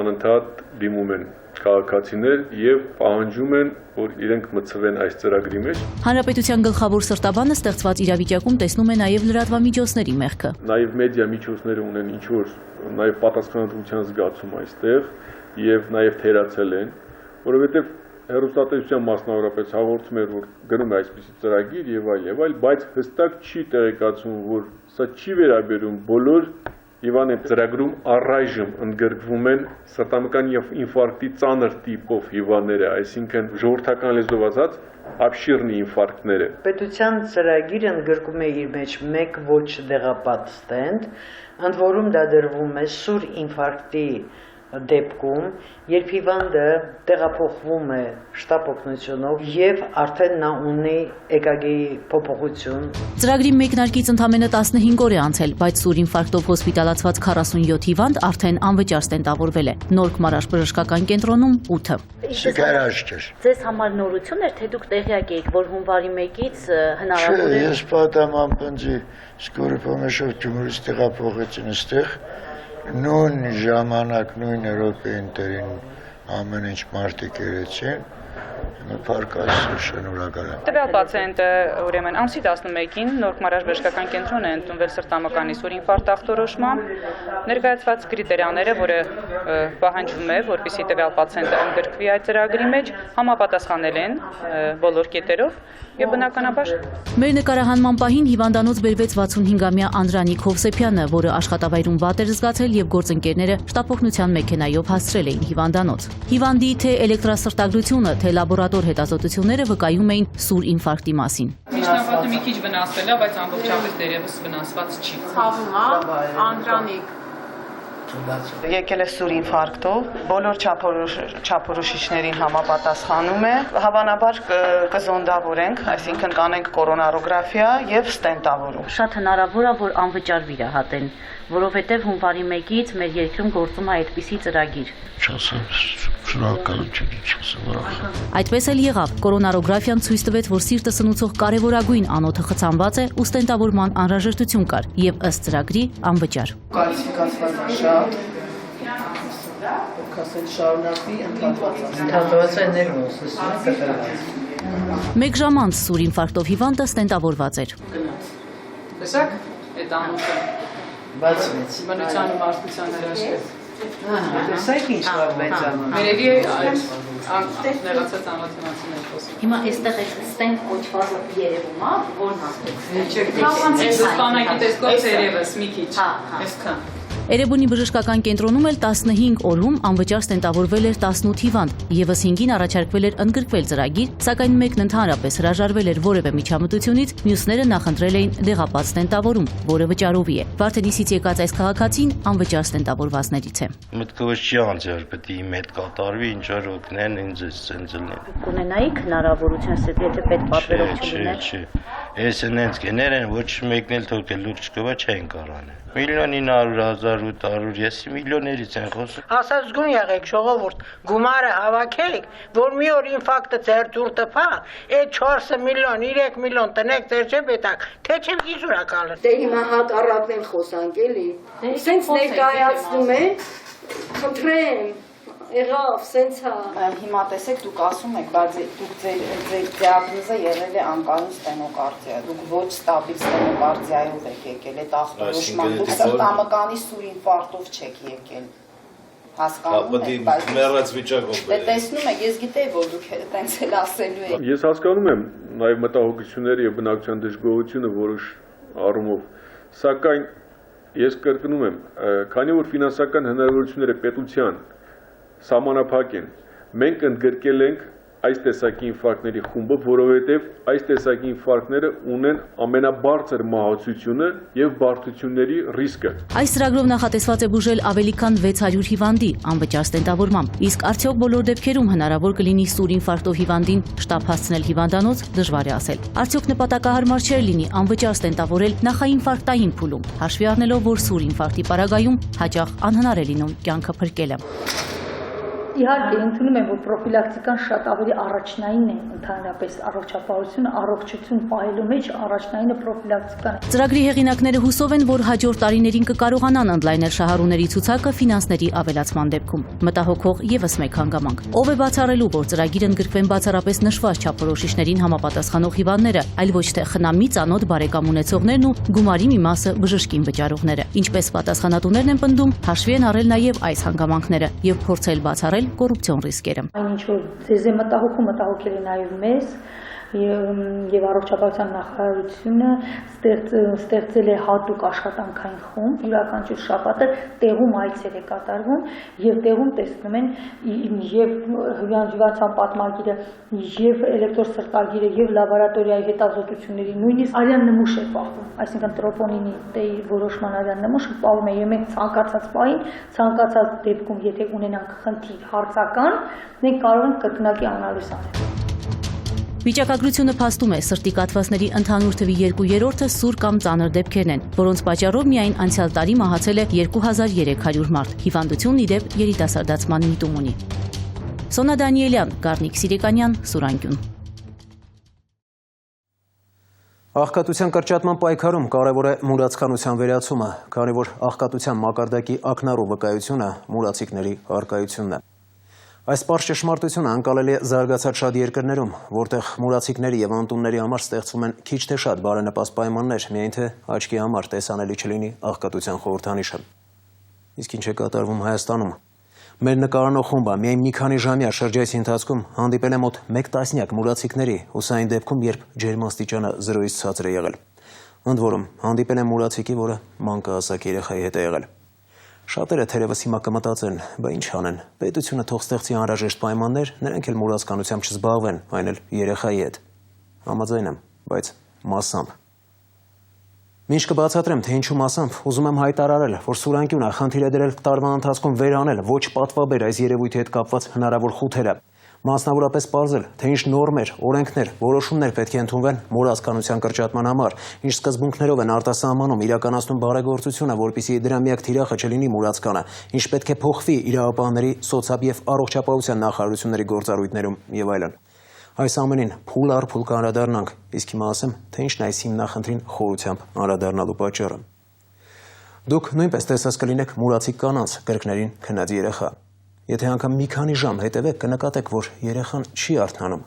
անընդհատ դիմում են քաղաքացիներ եւ պահանջում են, որ իրենք մտցվեն այս ծրագրի մեջ։ Հանրապետության գլխավոր սրտաբանը ստեղծված իրավիճակում տեսնում է նաեւ լրատվամիջոցների մեղքը։ Նաեւ մեդիա միջոցները ունեն ինչ որ նաեւ պատասխանատվության զգացում այստեղ եւ նաեւ թերացել են, որովհետեւ հեռուստատեսության մասնավորապես հաղորդում էր, որ գնում է այսպիսի ծրագիր եւ այլ, բայց հստակ չի տեղեկացում, որ սա չի վերաբերում բոլոր Իվան այդ ծրագրում առայժմ ընդգրկվում են սրտամկանի եւ ինֆարկտի ծանր տիպով հիվանդները, այսինքն ժողովրդական լեզվով ասած ապշիրնի ինֆարկտները։ Պետության ծրագիրը ընդգրկում է իր մեջ մեկ ոչ դեղապատ ստենտ, ընդ որում դա դրվում է սուր ինֆարկտի դեպքում, երբ հիվանդը տեղափոխվում է շտապ օգնությունով եւ արդեն նա ունի EKG-ի փոփոխություն։ Ծրագրի մեկնարկից ընդամենը 15 օր է անցել, բայց սուր ինֆարկտով հոսպիտալացված 47 հիվանդ արդեն անվճար ստենտավորվել է։ Նորք Մարաշ բժշկական կենտրոնում 8-ը։ Ձեզ համար նորություն էր, թե դուք տեղյակ եք, որ հունվարի 1-ից հնարավոր է։ Ես պատաման պնձի սկորը պոմեշով Գյումրից տեղափոխեցին այստեղ։ Նույն ժամանակ, նույն րոպեին դերին ամեն ինչ մարդիկ երեցին, փառքած շնորհակալ եմ։ Տվյալ պացիենտը ուրեմն ամսի 11-ին Նորք Մարաշ բժշկական կենտրոն է ընդունվել սրտամկանի սուր ինֆարկտ ախտորոշմամբ։ Ներկայացված կրիտերիաները, որը պահանջվում է, որպեսզի տվյալ պացիենտը ընդգրկվի այդ ծրագրի մեջ, համապատասխանել են բոլոր կետերով եւ բնականաբար մեր նկարահանման պահին հիվանդանոց բերվեց 65-ամյա Անդրանիկ Հովսեփյանը, որը աշխատավայրում վատ էր զգացել եւ գործընկերները շտապօգնության մեքենայով հասցրել էին հիվանդանոց։ Հիվանդի թե էլեկտրասրտագրությունը, թե լաբորատոր հետազոտությունները վկայում էին սուր ինֆարկտի մասին։ Միջնապատը մի քիչ վնասվել է, բայց ամբողջապես դերևս վնասված չի։ Ցավում է, Անդրանիկ Եկել է սուր ինֆարկտով, բոլոր չափորոշիչներին համապատասխանում է, հավանաբար կզոնդավորենք, այսինքն կանենք կորոնարոգրաֆիա եւ ստենտավորում։ Շատ հնարավոր է, որ անվճար վիրահատեն, որովհետեւ հունվարի 1-ից մեր երկրում գործում է այդպիսի ծրագիր։ Այդպես էլ եղավ։ Կորոնարոգրաֆիան ցույց տվեց, որ սիրտը սնուցող կարևորագույն անոթը խցանված է ու ստենտավորման անհրաժեշտություն կար եւ ըստ ծրագրի անվճար։ Կալիֆիկացված շատ կասել շարունակվի ընդհանրված Մեկ ժամ անց սուր ինֆարկտով հիվանդը ստենտավորված էր։ Տեսակ, այդ անոթը բացվեց։ Բնության ու մարդկության հրաշքեց։ Տեսեք ինչ լավ մեծանում։ Երևի ներածած ամաթեմատիկներ խոսում։ Հիմա այստեղ է ստենք կոչված երևում է, որն ասում։ Քաղաքացի սպանակի տեսքով ծերևս մի քիչ։ Այսքան։ Էրեբունի բժշկական կենտրոնում էլ 15 օրում անվճար ստենտավորվել էր 18 հիվանդ, եւս 5-ին առաջարկվել էր ընդգրկվել ծրագիր, սակայն մեկն ընդհանրապես հրաժարվել էր որևէ միջամտությունից, մյուսները նախընտրել էին դեղապատ ստենտավորում, որը վճարովի է։ Վարդենիսից եկած այս քաղաքացին անվճար ստենտավորվածներից է։ Մտքովս չի անցել, որ պետք է իմ հետ կատարվի, ինչ որ օգնեն ինձ սենց լինի։ Կունենայիք հնարավորություն, եթե պետք պատվերություն լիներ։ Չէ։ Ես այնց գներ են, ոչ մեկն էլ թողել լուրջ կվա չեն կարան։ 1.900.000 ես միլիոներից եմ խոսում։ Ասած զգուն եղեք ժողովուրդ, գումարը հավաքեք, որ մի օր ինֆարկտը ձեր դուր տփա, այդ 4 միլիոն, 3 միլիոն տնեք ձեր ջեբետակ, թե չէ գիզուրակալը։ Դե հիմա հակառակն են խոսանք էլի։ Սենց ներկայացնում է, խնդրեմ, եղավ, սենց հա։ Հիմա տեսեք, դուք ասում եք, բայց դուք ձեր դիագնոզը եղել է անկայուն ստենոկարդիա, դուք ոչ ստաբիլ ստենոկարդիայով եք եկել, այդ ախտորոշման, դուք սրտամկանի սուր ինֆարկտով չեք եկել, հասկանում եք, բայց մեռած վիճակով դե տեսնում եք, ես գիտեի, որ դուք տենց էլ ասելու եք։ Ես հասկանում եմ նաև մտահոգությունները եւ բնակչության դժգոհությունը որոշ առումով, սակայն ես կրկնում եմ, քանի որ ֆինանսական հնարավորությունները պետության սահմանափակ են, մենք ընդգրկել ենք այս տեսակի ինֆարկտների խումբը, որովհետև այս տեսակի ինֆարկտները ունեն ամենաբարձր մահացությունը եւ բարդությունների ռիսկը։ Այս ծրագրով նախատեսված է բուժել ավելի քան 600 հիվանդի անվճար ստենտավորմամբ, իսկ արդյոք բոլոր դեպքերում հնարավոր կլինի սուր ինֆարկտով հիվանդին շտապ հասցնել հիվանդանոց, դժվար է ասել։ Արդյոք նպատակահարմար չէր լինի անվճար ստենտավորել նախաինֆարկտային փուլում, հաշվի առնելով, որ սուր ինֆարկտի պարագայում հաճախ անհնար է լինում կյանքը փրկելը։ Իհարկե, ընդունում եմ, որ պրոֆիլակտիկան շատ ավելի առաջնային է, ընդհանրապես առողջապահությունը, առողջություն պահելու մեջ առաջնայինը պրոֆիլակտիկան է։ Ծրագրի հեղինակները հուսով են, որ հաջորդ տարիներին կկարողանան ընդլայնել շահառուների ցուցակը ֆինանսների ավելացման դեպքում։ Մտահոգող եւս մեկ հանգամանք։ Ով է բացառելու, որ ծրագիրը ընդգրկվեն բացառապես նշված չափորոշիչներին համապատասխանող հիվանդները, այլ ոչ թե խնամի ծանոթ բարեկամ ունեցողներն ու գումարի մի մասը բժշկին վճարողները։ Ինչպես պատասխանատուներն են պնդում, հաշվի են առել նաեւ այս հանգամանքները եւ փորձել բացառել կոռուպցիոն ռիսկերը։ Այնինչ որ ձեզ է մտահոգել է նաև մեզ եւ առողջապահության նախարարությունը ստեղծել է հատուկ աշխատանքային խումբ, յուրաքանչյուր շաբաթը տեղում այցեր է կատարվում եւ տեղում տեսնում են եւ հիվանդության պատմագիրը եւ էլեկտրոսրտագիրը եւ լաբորատորիայի հետազոտությունների նույնիսկ արյան նմուշ է պահվում, այսինքն տրոպոնինի դեի որոշման արյան նմուշը պահվում է եւ մենք ցանկացած պահին, ցանկացած դեպքում եթե ունենանք խնդիր հարցական, մենք կարող ենք կրկնակի անալիզ անել։ Վիճակագրությունը փաստում է, սրտի կաթվածների ընդհանուր թվի 2/3-ը սուր կամ ծանր դեպքերն են, որոնց պատճառով միայն անցյալ տարի մահացել է 2300 մարդ։ Հիվանդությունն ի դեպ երիտասարդացման միտում ունի։ Սոնա Դանիելյան, Գառնիկ Սիրեկանյան, Սուրանկյուն։ Աղքատության կրճատման պայքարում կարևոր է մուրացկանության վերացումը, քանի որ աղքատության մակարդակի ակնառու վկայությունը մուրացիկների առկայությունն է։ Այս պարզ ճշմարտությունը անկալելի է զարգացած շատ երկրներում, որտեղ մուրացիկների եւ անտունների համար ստեղծվում են քիչ թե շատ բարենպաստ պայմաններ, միայն թե աչքի համար տեսանելի չլինի աղքատության խորհրդանիշը։ Իսկ ինչ է կատարվում Հայաստանում։ Մեր նկարանող խումբը միայն մի քանի ժամյա շրջայցի ընթացքում հանդիպել է մոտ 1 տասնյակ մուրացիկների, հուսային դեպքում, երբ ջերմաստիճանը 0-ից ցածր է եղել։ Ընդ որում, հանդիպել է մուրացիկի, որը մանկահասակ երեխայի հետ է եղել։ Շատերը թերևս հիմա կմտածեն, բա ինչ անեն, պետությունը թող ստեղծի անհրաժեշտ պայմաններ, նրանք էլ մուրացկանությամբ չզբաղվեն, այն էլ երեխայի հետ։ Համաձայն եմ, բայց մասամբ։ Մինչ կբացատրեմ, թե ինչու մասամբ, ուզում եմ հայտարարել, որ Սուրանկյունը խնդիր է դրել տարվա ընթացքում վերանել ոչ պատվաբեր այս երևույթի հետ կապված հնարավոր խութերը։ Մասնավորապես պարզել, թե ինչ նորմեր, օրենքներ, որոշումներ պետք է ընդունվեն մուրացկանության կրճատման համար, ինչ սկզբունքներով են արտասահմանում իրականացնում բարեգործությունը, որպեսզի դրա միակ թիրախը չլինի մուրացկանը, ինչ պետք է փոխվի իրավապահների, սոցիալ եւ առողջապահության նախարարությունների գործառույթներում եւ այլն։ Այս ամենին փուլ առ փուլ կանդրադառնանք, իսկ հիմա ասեմ, թե ինչն է այս հիմնախնդրին խորությամբ անդրադառնալու պատճառը։ Դուք նույնպես տեսած կլինեք մուրացիկ կանանց կրկներին քնած երեխա։ Եթե անգամ մի քանի ժամ հետևեք, կնկատեք, որ երեխան չի արթնանում։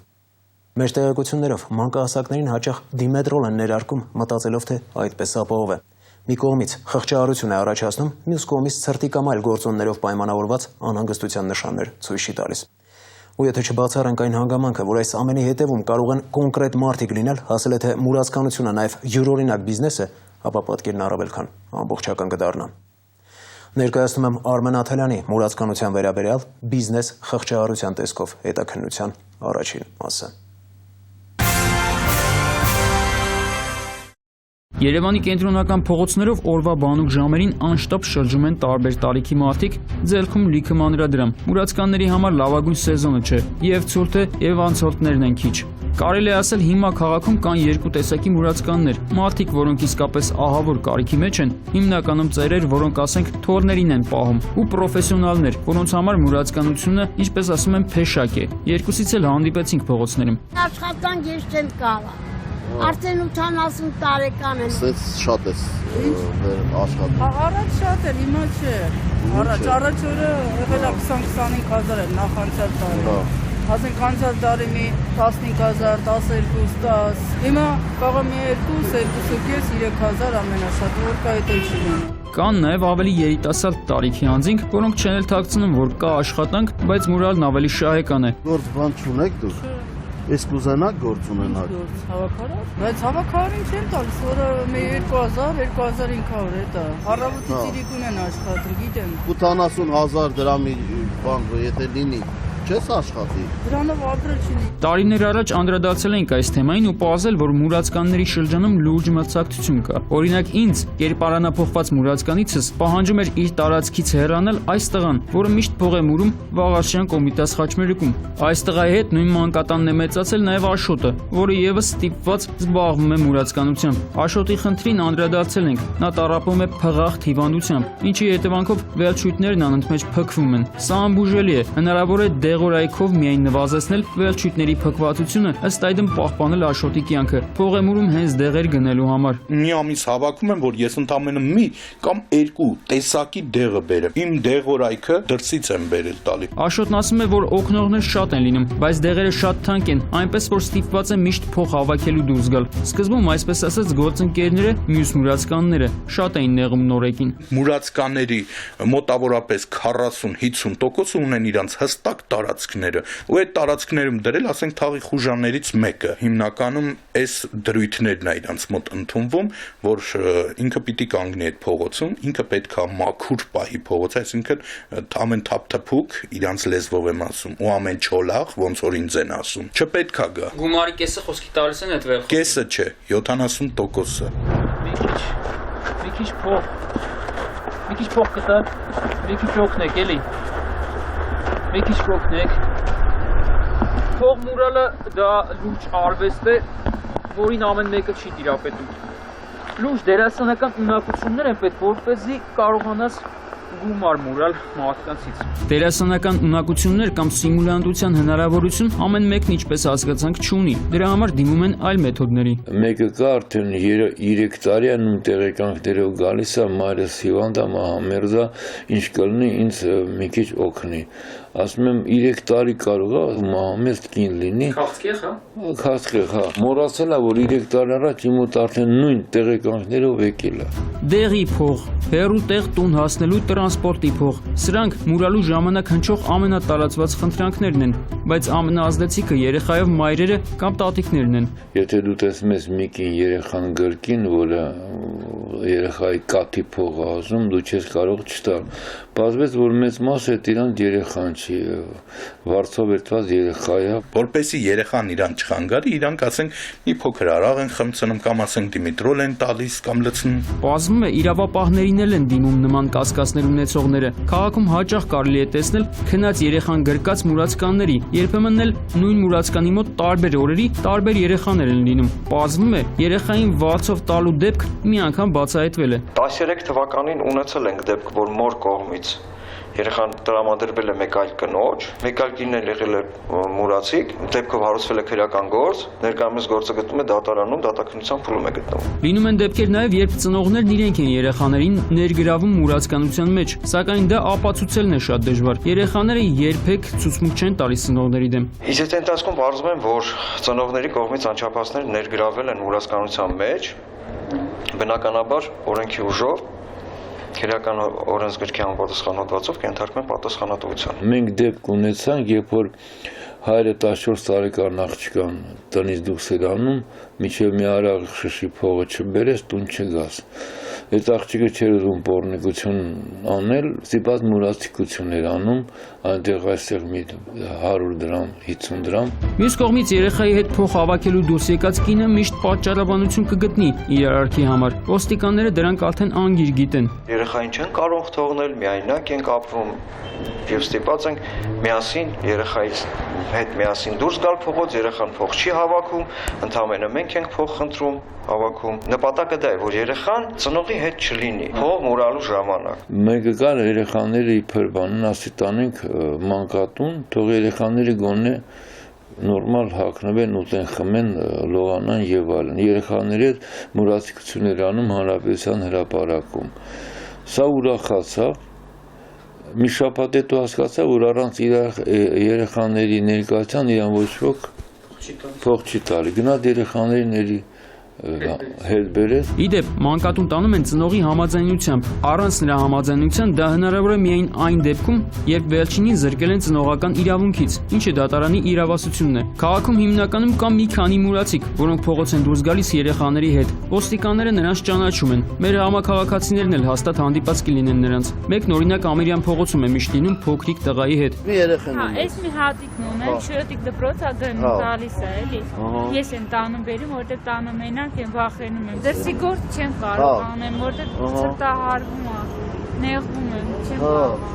Մեր տեղեկություններով մանկահասակներին հաճախ դիմետրոլ են ներարկում, մտածելով, թե այդպես ապահով է։ Մի կողմից խղճահարություն է առաջացնում, մյուս կողմից ցրտի կամ այլ գործոններով պայմանավորված անհանգստության նշաններ ցույց չի տալիս։ Ու եթե չբացառենք այն հանգամանքը, որ այս ամենի հետևում կարող են կոնկրետ մարդիկ լինել, ասել է թե մուրացկանությունը նաև յուրօրինակ բիզնես է, ապա պատկերն առավել քան ամբողջական կդառնա։ Ներկայացնում եմ Արմեն Աթալյանի մուրացկանության վերաբերյալ բիզնես խղճահարության տեսքով հետաքննության առաջին մասը։ Երևանի կենտրոնական փողոցներով օրվա բանուկ ժամերին անշտապ շրջում են տարբեր տարիքի մարդիկ, ձեռքում լիքը մանրադրամ։ Մուրացկանների համար լավագույն սեզոնը չէ, եւ ցուրտ է, եւ անցորդներն են քիչ։ Կարելի է ասել հիմա քաղաքում կան երկու տեսակի մուրացկաններ։ Մարդիկ, որոնք իսկապես ահավոր կարիքի մեջ են, հիմնականում ծերեր, որոնք ասենք թորներին են պահում, ու պրոֆեսիոնալներ, որոնց համար մուրացկանությունը, ինչպես ասում են, փեշակ է։ Երկուսից էլ հանդիպեցինք փողոցներում։ Աշխատանք ես չեմ կարող։ Արդեն 80 տարեկան եմ։ Սենց շատ ես աշխատում։ Առաջ շատ էր, հիմա չէ։ Առաջ օրը եղել է 20-25 հազար էր նախանցյալ տարի։ Ասենք անցյալ տարի մի 15,000, 12, 10։ Հիմա կարող մի 2.5-3 հազար ամենաշատը, որ կա այդ չի լինում։ Կան նաև ավելի երիտասարդ տարիքի անձինք, որոնք չեն էլ թաքցնում, որ կա աշխատանք, բայց մուրալն ավելի շահեկան է։ Գործ բան չունեք դուք։ Ես կուզենաք գործ ունենալ։ Հավաքարար, բայց հավաքարին չեն տալիս, որը մի 2000-2500 է դա։ Առավոտից իրիկ ունեն աշխատում, գիտեմ։ 80,000 դրամի բան, եթե լինի, չես աշխատի։ Դրանով ապրել չի։ Տարիներ առաջ անդրադարձել ենք այս թեմային ու պարզել, որ մուրացկանների շրջանում լուրջ մրցակցություն կա։ Օրինակ ինձ, կերպարանափոխված մուրացկանիցս պահանջում էր իր տարածքից հեռանալ այս տղան, որը միշտ փող է մուրում Վաղարշյան Կոմիտաս խաչմերուկում։ Այս տղայի հետ նույն մանկատանն է մեծացել նաև Աշոտը, որը եւս ստիպված զբաղվում է մուրացկանությամբ։ Աշոտի խնդրին անդրադարձել ենք։ Նա տառապում է փղախտ հիվանդությամբ, ինչի հետևանքով վերջույթներն անընդմեջ փքվում են։ Սա անբուժելի է։ Հնարավոր է դեղորայքով միայն նվազեցնել վերջույթների փքվածությունը, ըստ այդմ պահպանել Աշոտի կյանքը։ Փող է մուրում հենց դեղեր գնելու համար։ Մի ամիս հավաքում եմ, որ ես ընդամենը մի կամ երկու տեսակի դեղը բերեմ։ Իմ դեղորայքը դրսից եմ բերել տալի։ Աշոտն ասում է, որ օգնողներ շատ են լինում, բայց դեղերը շատ թանկ են, այնպես որ ստիպված է միշտ փող հավաքելու դուրս գալ։ Սկզբում, այսպես ասած, գործընկերները, մյուս մուրացկանները շատ էին նեղում նորեկին։ Մուրացկանների մոտավորապես 40-50% ունեն իրանց հստակ տարածքները, ու այդ տարածքներում դրել, ասենք, թաղի խուժաններից մեկը։ Հիմնականում այս դրույթներն է իրանց մոտ ընդունվում, որ ինքը պիտի կանգնի այդ փողոցում, ինքը պետք է մաքուր պահի փողոցը, այսինքն ամեն թափթփուկ իրանց լեզվով եմ ասում, ու ամեն չոլախ ոնց որ ինձ են ասում։ Չպետք է գա։ Գումարի կեսը խոսքի տալիս են այդ վերխը։ Կեսը չէ, 70%-ը։ Մի քիչ փող կտա, մի քիչ օգնեք էլի։ Մի քիչ օգնեք։ Փող մուրալը դա լուրջ արվեստ է, որին ամեն մեկը չի տիրապետում։ Լուրջ դերասանական ունակություններ են պետք, որպեսզի կարողանաս գումար մուրալ մարդկանցից։ Դերասանական ունակություններ կամ սիմուլյանտության հնարավորություն ամեն մեկն ինչպես հասկացանք չունի։ Դրա համար դիմում են այլ մեթոդների։ Մեկը կա արդեն 3 տարի է նույն տեղեկանքներով գալիս է, մայրս հիվանդ է, մահամերձ է, ինչ կլինի ինձ մի քիչ օգնի։ Ասում եմ 3 տարի կարող է մահամերձ կին լինի։ Քաղցկեղ, հա։ Քաղցկեղ, հա։ Մոռացել է, որ 3 տարի առաջ իմ մոտ արդեն նույն տեղեկանքներով եկել է։ Դեղի փող, հեռու տեղ տուն հասնելու տրանսպորտի փող։ Սրանք մուրալու ժամանակ հնչող ամենատարածված խնդրանքներն են, բայց ամենաազդեցիկը երեխայով մայրերը կամ տատիկներն են։ Եթե դու տեսնում ես մի կին երեխան գրքին, որը երեխայի կաթի փող է ասում, դու չես կարող չտալ։ Բացվեց, որ մեծ մասը իրանց երեխան չի, վարձով երթված երեխա է։ Որպեսի երեխան իրան չխանգարի, իրանք ասենք մի փոքր արաղ են խմցնում կամ ասենք դիմիտրոլ են տալիս կամ լցնում։ Պարզվում է իրավապահներին էլ են դիմում նման կասկածներ ունեցողները։ Քաղաքում հաճախ կարելի է տեսնել քնած երեխան գրկած մուրացկանների, երբեմն էլ նույն մուրացկանի մոտ տարբեր օրերի տարբեր երեխաներ են լինում։ Պարզվում է երեխային վարձով տալու դեպք մի անգամ բացահայտվել է։ 13 թվականին ունեցել ենք դեպք, որ մոր կողմից երեխան տրամադրվել է մեկ այլ կնոջ, մեկ այլ կինն էլ եղել է մուրացիկ, դեպքով հարուցվել է քրեական գործ, ներկայումս գործը գտնվում է դատարանում, դատաքննության փուլում է գտնվում։ Լինում են դեպքեր նաև, երբ ծնողներն իրենք են երեխաներին ներգրավում մուրացկանության մեջ, սակայն դա ապացուցելն է շատ դժվար։ Երեխաները երբեք ցուցմունք չեն տալիս ծնողների դեմ։ Իսկ այդ ընթացքում պարզվում է, որ ծնողների կողմից անչափահասներ ներգրավել են մուրացկանության մեջ, բնականաբար օրենքի ուժով քրեական օրենսգրքի համապատասխան հոդվածով կենթարկվում պատասխանատվության։ Մենք դեպք ունեցանք, երբ որ հայրը 14 տարեկան աղջկան տնից դուրս էր անում, մինչև մի արագ շշի փողը չբերես, տուն չգաս։ Այդ աղջիկը չէր ուզում պոռնիկություն անել, ստիպած մուրացիկություն էր անում, այնտեղ այստեղ մի 100 դրամ, 50 դրամ։ Մյուս կողմից երեխայի հետ փող հավաքելու դուրս եկած կինը միշտ պատճառաբանություն կգտնի իր արարքի համար։ Ոստիկանները դրանք արդեն անգիր գիտեն։ Երեխային չեն կարող թողնել, միայնակ ենք ապրում եւ ստիպած ենք միասին երեխայից հետ միասին դուրս գալ փողոց, երեխան փող չի հավաքում, ընդամենը մենք ենք փող խնդրում, հավաքում։ Նպատակը դա է, որ երեխան ծնողի հետ չլինի փող մուրալու ժամանակ։ Մեկը կար երեխաները իբր բանն ասի տանենք մանկատուն, թող երեխաները գոնե նորմալ հագնվեն, ուտեն, խմեն, լողանան եւ այլն։ Երեխաների հետ մուրացիկություններ անում հանրապետության հրապարակում։ Սա ուրախացավ։ Մի շաբաթ հետո հասկացա, որ առանց երեխաների ներկայության իրան ոչ ոք փող չի տալի։ Գնաց երեխաների հետ բերեց։ Իդեպ, մանկատուն տանում են ծնողի համաձայնությամբ։ Առանց նրա համաձայնության դա հնարավոր է միայն այն դեպքում, երբ վերջինին զրկել են ծնողական իրավունքից, ինչը դատարանի իրավասությունն է։ Քաղաքում հիմնականում կա մի քանի մուրացիկ, որոնք փողոց են դուրս գալիս երեխաների հետ։ Ոստիկանները նրանց ճանաչում են։ Մեր համակարգացիներն էլ հաստատ հանդիպած կլինեն նրանց։ Մեկն օրինակ Ամիրյան փողոցում է միշտ լինում փոքրիկ տղայի հետ։ Մի երեխան է։ Այս մի հատիկն ունեմ, շրոտիկ դպրոց ադեն տալիս է, էլի։ Ես եմ տանում բերում, որտեղ տանը մենակ եմ վախենում եմ։ Դրսի գործ չեմ կարող անեմ, որտեղ ցրտահարվում է, նեղվում եմ, չեմ կարող։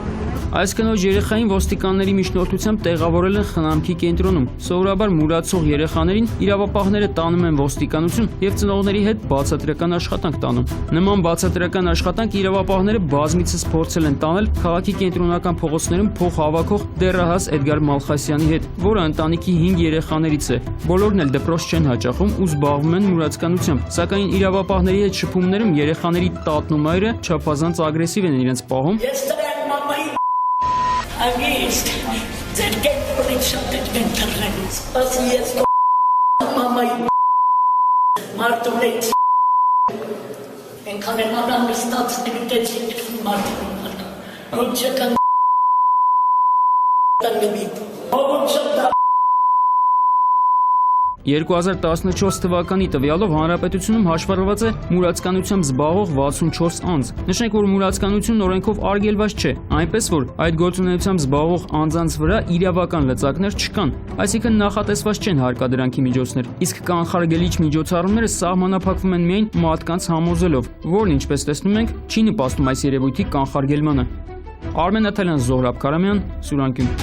Այս կնոջ երեխային ոստիկանների միջնորդությամբ տեղավորել են խնամքի կենտրոնում։ Սովորաբար մուրացող երեխաներին իրավապահները տանում են ոստիկանություն եւ ծնողների հետ բացատրական աշխատանք տանում։ Նման բացատրական աշխատանք իրավապահները բազմիցս փորձել են տանել քաղաքի կենտրոնական փողոցներում փող հավաքող դեռահաս Էդգար Մալխասյանի հետ, որը ընտանիքի 5 երեխաներից է։ Բոլորն էլ դպրոց չեն հաճախում ու զբաղվում են մուրացկանությամբ, սակայն իրավապահների հետ շփումներում երեխաների տատն ու մայրը չափազանց ագրեսիվ են իրենց պահում։ Անգիստ, ձեր կենտրոնից շատ եք ընտրելիս, ասի ես մամայի մարդունեից ենքան եմ անան ստացնելու տեցիք մարդունակ, ոչ չկան տանգվի, հողում շատ 2014 թվականի տվյալով հանրապետությունում հաշվառված է մուրացկանությամբ զբաղվող 64 անձ։ Նշենք, որ մուրացկանությունն օրենքով արգելված չէ, այնպես որ այդ գործունեությամբ զբաղվող անձանց վրա իրավական լծակներ չկան, այսինքն նախատեսված չեն հարկադրանքի միջոցներ, իսկ կանխարգելիչ միջոցառումները սահմանափակվում են միայն մարդկանց համոզելով, որն ինչպես տեսնում ենք, չի նպաստում այս երևույթի կանխարգելմանը։ Արմեն Աթալյան, Զոհրաբ Կարամյան, Սուրանկյուն։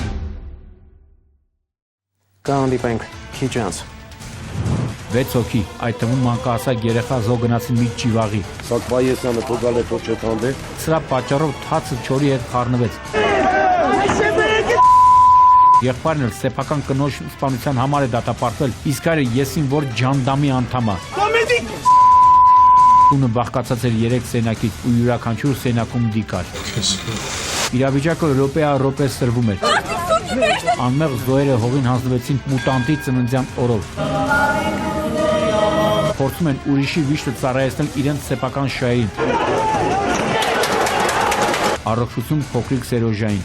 Կհանդիպենք քիչ անց։ 6 հոգի, այդ թվում մանկահասակ երեխա զոհգնացին մի ճիվաղի։ Սակվայեսյանը փոքալ է փոչեթանդե։ Սրա պատճառով թացը չորի հետ խառնվեց։ Եղբայրն էլ սեփական կնոջ սպանության համար է դատապարտվել, իսկ հայրը եսին որ ջանդամի անդամ է։ Տունը բաղկացած էր 3 սենակից ու յուրաքանչյուր սենակում դիկար։ Իրավիճակը րոպե սրվում էր։ Անմեղ զոհերը հողին հանձնվեցին մուտանտի ծննդյան օրով։ Փորձում են ուրիշի վիշտը ծառայեցնել իրենց սեփական շահերին։ Առողջություն փոքրիկ Սերոժային։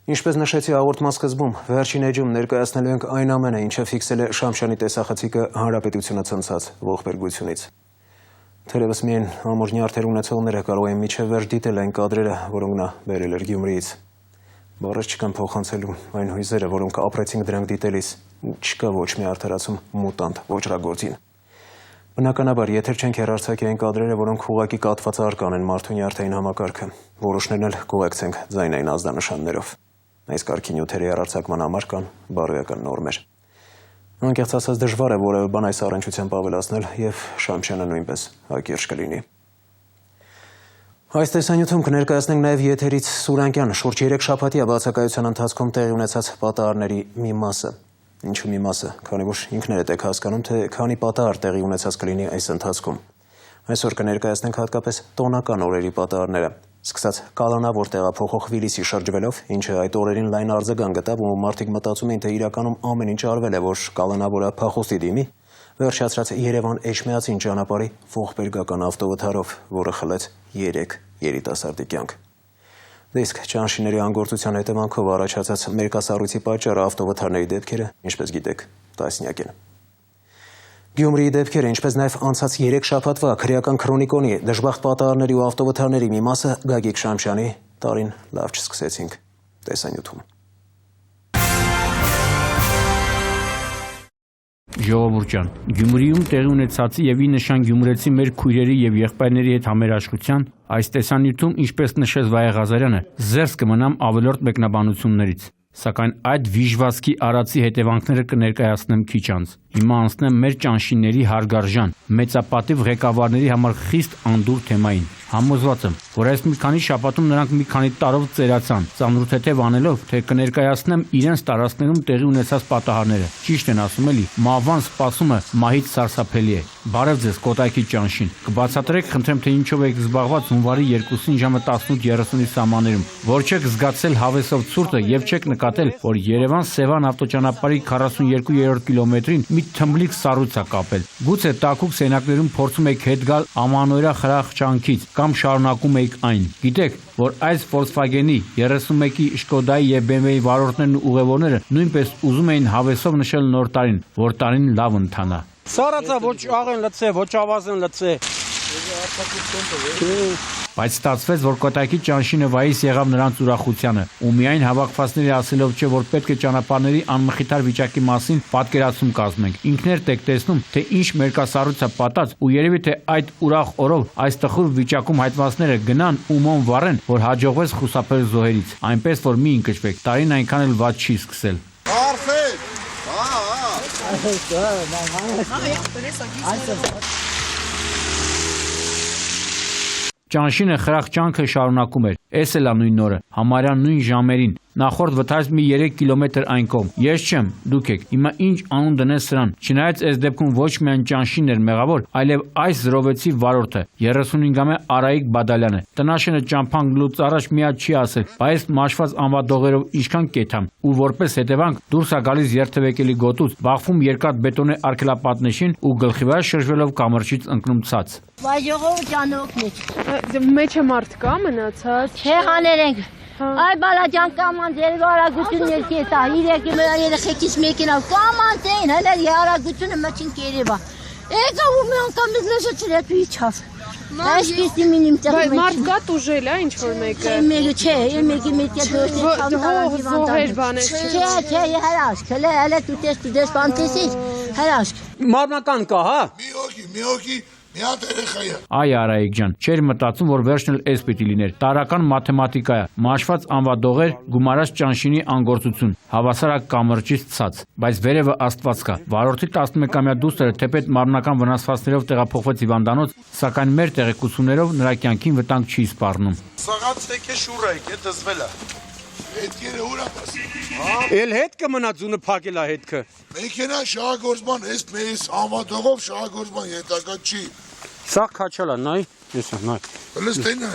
Ինչպես նշեցի հաղորդման սկզբում, վերջին էջում ներկայացնելու ենք այն ամենը, ինչը ֆիքսել է Շամշյանի տեսախցիկը հանրապետությունը ցնցած ողբերգությունից։ Թերևս միայն ամուր նյարդեր ունեցողները կարող են միջև վերջ դիտել այն կադրերը, որոնք նա բերել էր Գյումրիից։ Բառեր չկան փոխանցելու այն հույզերը, որոնք ապրեցինք դրանք դիտելիս, չկա ոչ մի արդարացում մուտանտ ոճրագործին։ Բնականաբար, եթե չենք հեռարձակի այն կադրերը, որոնք ուղղակի կատվածարկ անեն մարդու նյարդային համակարգը, որոշներն էլ կուղեկցենք ձայնային ազդանշաններով։ Այս կարգի նյութերի հեռարձակման համար կան բարոյական նորմեր։ Անկեղծ ասած դժվար է որևէ բան այս առնչությամբ ավելացնել եւ Շամշյանը նույնպես հակիրճ կլինի։ Այս տեսանյութում կներկայացնենք նաեւ եթերից Սուրանկյան շուրջ 3 շաբաթյա բացակայության ընթացքում տեղի ունեցած պատահարների մի մասը։ Ինչու մի մասը, քանի որ ինքներդ եք հասկանում, թե քանի պատահար տեղի ունեցած կլինի այս ընթացքում։ Այսօր կներկայացնենք հատկապես տոնական օրերի պատահարները։ Սկսած կալանավոր տեղափոխող Թբիլիսի շրջվելով, ինչը այդ օրերին լայն արձագանք գտավ ու մարդիկ մտածում էին, թե իրականում ամեն ինչ արվել է, որ կալանավորը փախուստի դիմի, վերջացրած Երևան-Էջմիածին ճանապարհի ողբերգական ավտովթարով, որը խլեց 3 երիտասարդի կյանք։ Իսկ ճանաչիների անգործության հետևանքով առաջացած մերկասառույցի պատճառը ավտովթարների դեպքերը, ինչպես գիտեք, տասնյակ են։ Գյումրիի դեպքերը, ինչպես նաև անցած 3 շաբաթվա քրեական քրոնիկոնի դժբախտ պատահարների ու ավտովթարների մի մասը Գագիկ Շամշյանի տարին լավ չսկսեցինք տեսանյութում։ Ժողովուրդ ջան, Գյումրիում տեղի ունեցածի եւ ի նշան գյումրեցի մեր քույրերի եւ եղբայրների հետ համերաշխության այս տեսանյութում, ինչպես նշեց Վայե Ղազարյանը, զերծ կմնամ ավելորդ մեկնաբանություններից, սակայն այդ վիժվածքի արածի հետևանքները կներկայացնեմ քիչ անց։ Հիմա անցնեմ մեր ճանշինների հարգարժան, մեծապատիվ ղեկավարների համար խիստ անդուր թեմային։ Համոզված եմ, որ այս մի քանի շաբաթում նրանք մի քանի տարով ծերացան, ծանրութեթև անելով, թե կներկայացնեմ իրենց տարածքներում տեղի ունեցած պատահարները։ Ճիշտ են ասում էլի, մահվան սպասումը մահից սարսափելի է։ Բարև ձեզ, Կոտայքի ճանշին։ Կբացատրեք, խնդրեմ, թե ինչով եք զբաղված հունվարի 2-ին ժամը 18:30-ի սահմաններում, որ չեք զգացել հավեսով ցուրտը եւ չեք նկատել, որ Երևան-Սևան ավտոճանապարհի 42-րդ կիլոմետրին մի թմբլիկ սառույց է կապել։ Գուցե տաքուկ սենակներում փորձում եք հետ գալ ամանորյա խրախճանքից կամ շարունակում եք այն։ Գիտեք, որ այս Volkswagen-ի 31-ի Շկոդայի եւ BMW-ի վարորդներն ու ուղևորները նույնպես ուզում էին հավեսով նշել նոր տարին, որ տարին լավ ընթանա։ Սարածա ոչ աղեն լծե, ոչ ավազեն լծե։ Բայց ստացվեց, որ Կոտայքի ճանշինը վայիս եղավ նրանց ուրախությանը, ու միայն հավաքվածների ասելով չէ, որ պետք է ճանապարհների անմխիթար վիճակի մասին պատկերացում կազմենք։ Ինքներդ եք տեսնում, թե ինչ մերկասառույց է պատած, ու երևի թե այդ ուրախ օրով այս տխուր վիճակում հայտնվածները գնան ու մոմ վառեն, որ հաջողվեց խուսափել զոհերից։ Այնպես որ մի ընկճվեք, տարին այնքան էլ վատ չի սկսել։ Ճանշինը խրախճանքը շարունակում էր, էս էլա նույն օրը, համարյա նույն ժամերին, նախորդ վթարից մի 3 կիլոմետր այն կողմ, ես չեմ, դուք եք, հիմա ինչ անուն դնես սրան, չնայած այս դեպքում ոչ միայն ճանշինն էր մեղավոր, այլև այս զրովեցի վարորդը, 35-ամյա Արայիկ Բադալյանը, տնաշենը ճամփան գլուց առաջ միած չի ասել, բայց մաշված անվադողերով ինչքան կեթամ, ու որպես հետևանք դուրս է գալիս երթևեկելի գոտուց, բախվում երկաթ բետոնե արգելապատնեշին ու գլխի վրա շրջվելով կամրջից ընկնում ցած։ Վայժողով ճանոքնից։ Մեջը մարդ կա մնացած։ Չեղաներ ենք։ Այ բալաջան կաման ձեր արագություն երկի է տա, իրեկի մեր երեխեքից մեկին կաման ձեն, հələ արագությունը մաչին կերևա։ Եկա ու մի անգամ մեզ չրեց ու իջավ։ Այսպեսի մինիմ տեղում։ Մարդ կա տուժել է ինչ որ մեկը։ Մեկը չէ, մեկի մեկը զոհեր բաներ։ Չէ, հրաշք, հələ դու տես բան տեսիր, հրաշք։ Մարմնական կա, հա։ Մի հոգի Միատ երեխա է։ Այ Արայիկ ջան, չէր մտածում, որ վերջն էլ էս պիտի լիներ։ Տարական մաթեմատիկա է, մաշված անվադողեր, գումարած ճանշինի անգործություն, հավասար կամրջից ցած։ Բայց վերևը Աստված կա։ Վարորդի 11-ամյա դուստրը թեպետ մարմնական վնասվածքներով տեղափոխվեց հիվանդանոց, սակայն մեր տեղեկություններով նրա կյանքին վտանգ չի սպառնում։ Սաղած թեքե շուռա եկե դզվել է։ Հետքերը ուր է պասի։ Էլ հետ կմնա ձունը փակել է հետքը։ Մեքենա շահագործման, այս մեզ անվադողով շահագործման յետակա չի։ Սա քաչալա, նայ, եսա, նայ։ Հլստենայ։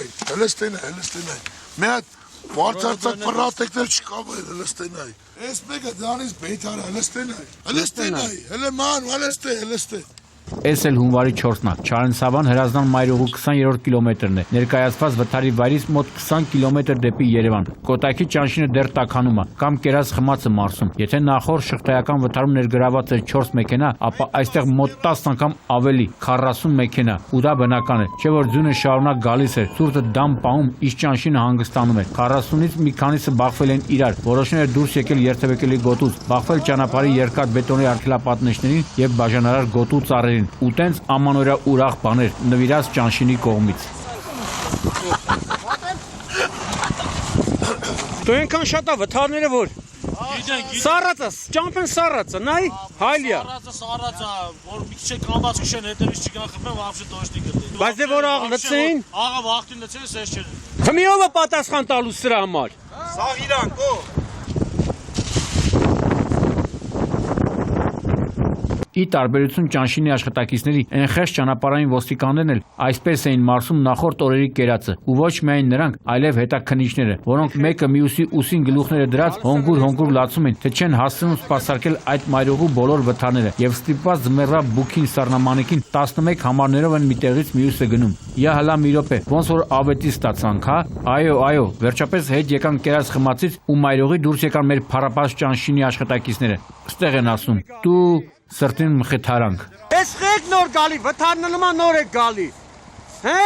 Մի հատ վարձարցակ պրատեկներ չկավ էլ, հլստենայ։ Այս մեկը դանից բեյթար է, հլստենայ, հլը ման, հլստե։ Էս էլ հունվարի 4-ն է, Չարենցավան Հրազդան Մայրուղու 20-րդ կիլոմետրն է, ներկայացված վթարի վայրից մոտ 20 կիլոմետր դեպի Երևան։ Կոտայքի ճանշինը դեռ տաքանում է, կամ կերած խմածը մարսում։ Եթե նախորդ շղթայական վթարում ներգրաված էր 4 մեքենա, ապա այստեղ մոտ 10 անգամ ավելի, 40 մեքենա, ու դա բնական է, չէ որ ձյունը շարունակ գալիս էր, ցուրտը դամ պահում, իսկ ճանշինը հանգստանում էր։ 40-ից մի քանիսը բախվել են իրար, որոշները դուրս եկել երթևեկելի գոտուց, բախվել ճանապարհի երկաթ բետոնի արգելապատնեշներին եւ բաժանարար գոտու ծառերին։ Ու տենց ամանորյա ուրախ բաներ նվիրած ճանշինի կողմից։ Դու ենքան շատ է վթարները որ։ Սառածը, ճամփեն սառածը, նայ, հայլիա։ Սառածը, որ մի քիչ կամբաց քշեն հետևից չկան խփեն, вообще դոշտի գտի։ Բայց դե որ աղ լցեն։ Աղը վախտին լցեն, սես չէ։ Խմիովը պատասխան տալու սրա համար։ Սա իրանք, օ։ Ի տարբերություն ճանշինի աշխատակիցների, այն խեղճ ճանապարհային ոստիկաններն էլ այսպես էին մարսում նախորդ օրերի կերածը, ու ոչ միայն նրանք, այլև հետաքննիչները, որոնք մեկը մյուսի ուսին գլուխները դրած հոնգուր լացում են, թե չեն հասցնում սպասարկել այդ մայրուղու բոլոր վթարները, եւ ստիպված ձմեռվա բուքին սառնամանիքին 11 համարներով են մի տեղից մյուսը գնում։ Յա հլա մի րոպե, ոնց որ ավետի ստացանք, հա։ Այո, վերջապես հետ եկան կերած խմացից ու մայրուղի դուրս եկան մեր փառապաշտ ճանշինի աշխատակիցները։ Ստեղ են ասում. «Դու սրտին մխիթարանք»։ Էս ղեկ նոր գալի, վթարն նման նոր է գալի։ Հե՞։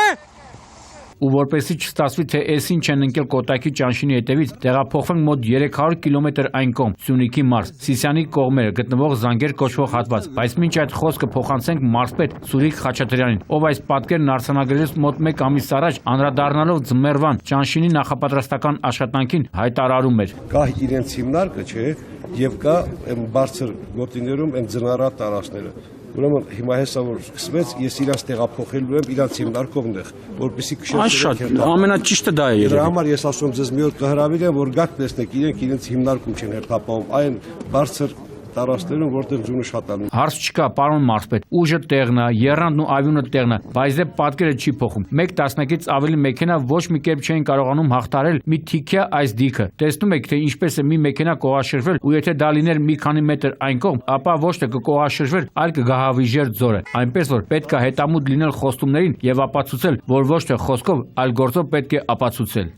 Ու որպեսի չստացվի, թե էս ինչ են ընկել Կոտայքի ճանշինի հետևից, տեղափոխվենք մոտ 300 կիլոմետր այն կողմ, Սյունիքի մարզ, Սիսիանի կողմերը գտնվող Զանգեր կոչվող հատված, բայց մինչ այդ խոսքը փոխանցենք մարզպետ Սուրիկ Խաչատրյանին, ով այս պատկերն արձանագրելուց մոտ 1 ամիս առաջ անդրադառնալով ձմեռվան ճանշինի նախապատրաստական աշխատանքին հայտարարում էր. Կա իրենց հիմնարկը, չէ, եւ կա այն բարձր գոտիներում այն ձնառատ տարածքները։ Ուրեմն հիմա հեսա որ սկսվեց, ես իրանց տեղափոխելու եմ իրանց հիմնարկով նեղ, որպեսզի քշել։ Ամենաճիշտը դա է երևի։ Դրա համար ես ասում ձեզ մի օր կհրավիրեմ, որ գաք տեսնեք իրենց հիմնարկում չեն հերթապահում, այն բարձր տարածքներում, որտեղ ձյունը շատ է։ Հարց չկա, պարոն մարզպետ, ուժը տեղն է, եռանդն ու ավյունը տեղն է, բայց դե պատկերը չի փոխում։ 1 տասնյակից ավելի մեքենա ոչ մի կերպ չէին կարողանում հաղթարել մի թիքյա այս դիքը։ Տեսնում եք, թե ինչպես է մի մեքենա կողաշրջվել, ու եթե դա լիներ մի քանի մետր այն կողմ, ապա ոչ թե կկողաշրջվեր, այլ կգահավիժեր ձորը։ Այնպես որ պետք է հետամուտ լինել խոստումներին եւ ապացուցել, որ ոչ թե խոսքով, այլ գործով պետք է ապացուցել։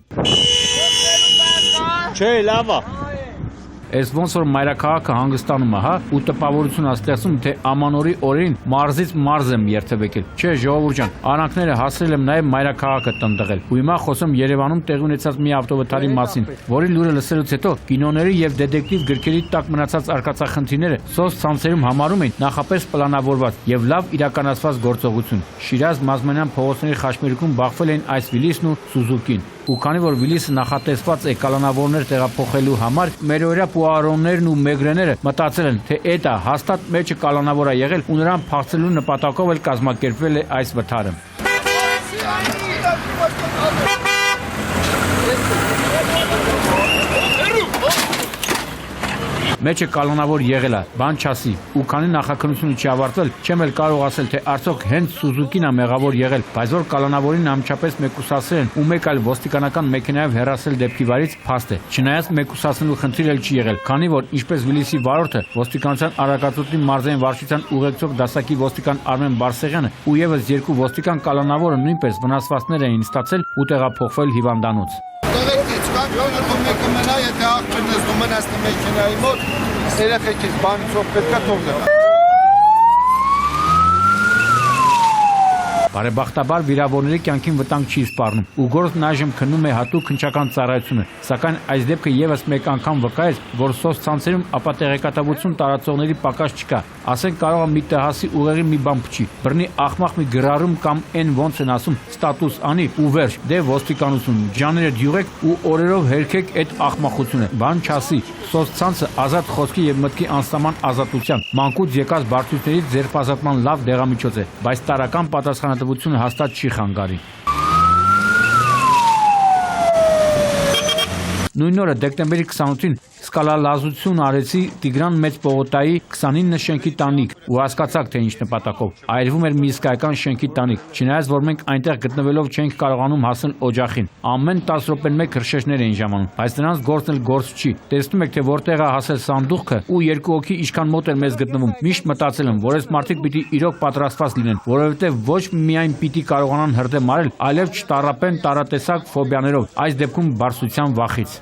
Չէ, լավ է։ Այս ոնց որ մայրաքաղաքը հանգստանում է, հա, ու տպավորություն է ստեղծում, թե ամանորի օրերին մարզից մարզ եմ երթևեկել։ Չէ, ժողովուրդ ջան, արանքները հասրել եմ նաև մայրաքաղաքը տնտղել։ Ու հիմա խոսում Երևանում տեղի ունեցած մի ավտովթարի մասին, որի լուրը լսելուց հետո կինոների եւ դետեկտիվ գրքերի տակ մնացած արկածախնդիրները սոցցանցերում համարում են նախապես պլանավորված եւ լավ իրականացված գործողություն։ Շիրազ Մազմանյան փողոցների խաչմերուկում բախվել են այս Վիլիսն ու Սուզուկին։ Ու քանի որ Վիլիսը նախատեսված է կալանավորներ տեղափոխելու համար, մերօրյա պուարոններն ու մեգրեները մտածել են, թե էտա հաստատ մեջը կալանավոր է եղել ու նրան փախցելու նպատակով էլ կազմակերպվել է այս վթարը։ Մեջը կալանավոր եղել է, բան չասի, ու քանի նախաքննությունը չի ավարտվել, չեմ էլ կարող ասել, թե արդյոք հենց Սուզուկին է մեղավոր եղել, բայց որ կալանավորին անմիջապես մեկուսացրել են ու մեկ այլ ոստիկանական մեքենայով հեռացել դեպքի վայրից փաստ է։ Չնայած մեկուսացնելու խնդիր էլ չի եղել, քանի որ ինչպես Վիլիսի վարորդը, ոստիկանության Արագածոտնի մարզային վարչության ուղեկցող դասակի ոստիկան Արմեն Բարսեղյանը ու եւս 2 ոստիկան կալանավորը նույնպես վնասվածքներ էին ստացել ու տեղափոխվել հիվանդանոց։ Մեկը մնա, եթե աղբերնես դու մնաս մեքենայի մոտ, երեխեքից բանիցով պետքա թողնեմ։ Բարեբախտաբար վիրավորների կյանքին վտանգ չի սպառնում ու գործն այժմ քննում է հատուկ քննչական ծառայությունը, սակայն այս դեպքը եւս մեկ անգամ վկայեց, որ սոցցանցերում ապա տեղեկատվություն տարածողների պակաս չկա։ Ասենք կարող է մի տհասի ուղեղի մի բան փչի, բռնի աղմաղ մի գրառում կամ այն ոնց են ասում ստատուս անի ու վերջ, դե ոստիկանություն, ջաները դյուղեք ու օրերով հերքեք այդ աղմախությունը, բան չասի։ Սոցցանցը ազատ խոսքի եւ մտքի անստաման ազատության, մանկուց եկած բարդություններից ձերբազատման լավ դեղամիջոց է, բայց տարական պատասխանատվությունը հաստատ չի խանգարի։ Նույն օրը դեկտեմբերի 28-ին սկալալազություն արեցի Տիգրան Մեծ պողոտայի 29 շենքի տանիք ու հասկացաք, թե ինչ նպատակով։ Այրվում էր մի իսկական շենքի տանիք, չնայած որ մենք այնտեղ գտնվելով չենք կարողանում հասնել օջախին։ Ամեն 10 րոպեն մեկ հրշեջներ էին ժամանում, բայց նրանց գործն էլ գործ չի։ Տեսնում եք, թե որտեղ է հասել սանդուղքը ու 2 հոգի ինչքան մոտ էր մեզ գտնվում։ Միշտ մտածել եմ, որ այս մարդիկ պիտի իրոք պատրաստված լինեն, որովհետև ոչ միայն պիտի կարողանան հրդեհ մարել, այլև չտառապեն տարատեսակ ֆոբիաներով, այս դեպքում բարսության վախից։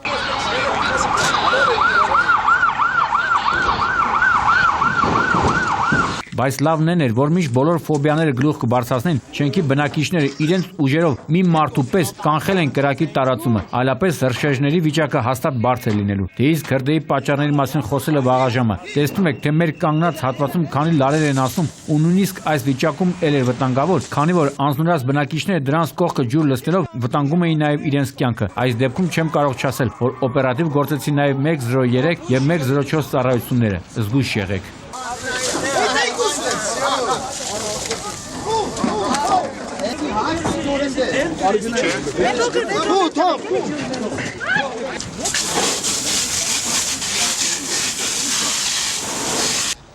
Բայց լավն էր, որ միշտ բոլոր ֆոբիաները գլուխ կբարձրացնեն, շենքի բնակիչները իրենց ուժերով մի մարդու պես կանխել են կրակի տարածումը, այլապես հրշեջների վիճակը հաստատ բարձր լինելու։ Դե իսկ հրդեհի պատճառների մասին խոսելը վաղաժամ է։ Տեսնում եք, թե մեր կանգնած հատվածում քանի լարեր են ասում, ու նույնիսկ այս վիճակում էլ էր վտանգավոր, քանի որ անձնուրաց բնակիչները դրանց կողքը ջուր լցնելով վտանգում էին նաև իրենց կյանքը։ Այս դեպքում չեմ կարող չասել, որ օպերատիվ գործեցի նաև 103 եւ 104 ծառայությունները։ Զգույշ եղեք։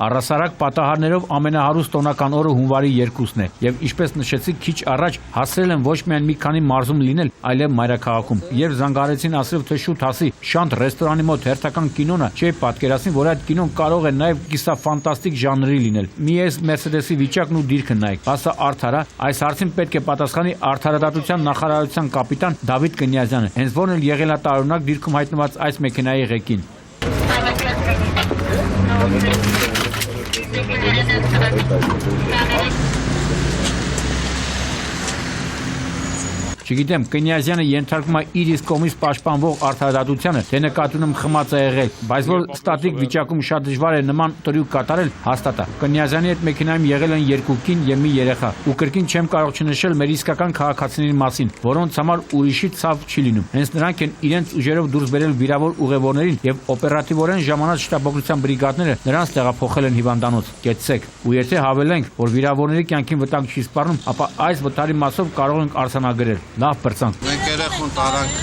Առհասարակ պատահարներով ամենահարուստ տոնական օրը հունվարի 2-ն է եւ ինչպես նշեցի քիչ առաջ հասրել են ոչ միայն մի քանի մարզում լինել, այլև մայրաքաղաքում։ Երբ զանգարեցին ասելով թե շուտ հասի Շանտ ռեստորանի մոտ հերթական կինոնը, չէի պատկերացնի, որ այդ կինոն կարող է նաեւ կիսաֆանտաստիկ ժանրի լինել։ Մի էս Mercedes-ի վիճակն ու դիրքը նայեք։ Ասա արդարա, այս հարցին պետք է պատասխանի արդարադատության նախարարության կապիտան Դավիթ Կնյազյանը, հենց որն էլ եղել է տարօրինակ դիրքում հայտնված այս մեքենայի ղեկին։ Չգիտեմ, Կնյազյանը ենթարկում է իր իսկ կողմից պաշտպանվող արդարադատությանը, թե նկատունում խմած է եղել, բայց որ ստատիկ վիճակում շատ դժվար է նման տրյուկ կատարել, հաստատ է։ Կնյազյանի հետ մեքենայում եղել են 2 կին եւ մի երեխա, ու կրկին չեմ կարող չնշել մեր իսկական քաղաքացիների մասին, որոնց համար ուրիշի ցավ չի լինում։ Հենց նրանք են իրենց ուժերով դուրս բերել վիրավոր ուղևորներին եւ օպերատիվորեն ժամանած շտաբօգնության բրիգադները նրանց տեղափոխել են հիվանդանոց։ Կեցցեք։ Ու եթե հավելենք, որ վիրավորների կյանքին վտանգ չի սպառնում, ապա այս վթարի մասով կարող ենք արձանագրել։ Լավ պրծանք։ Մենք երեխուն տարանք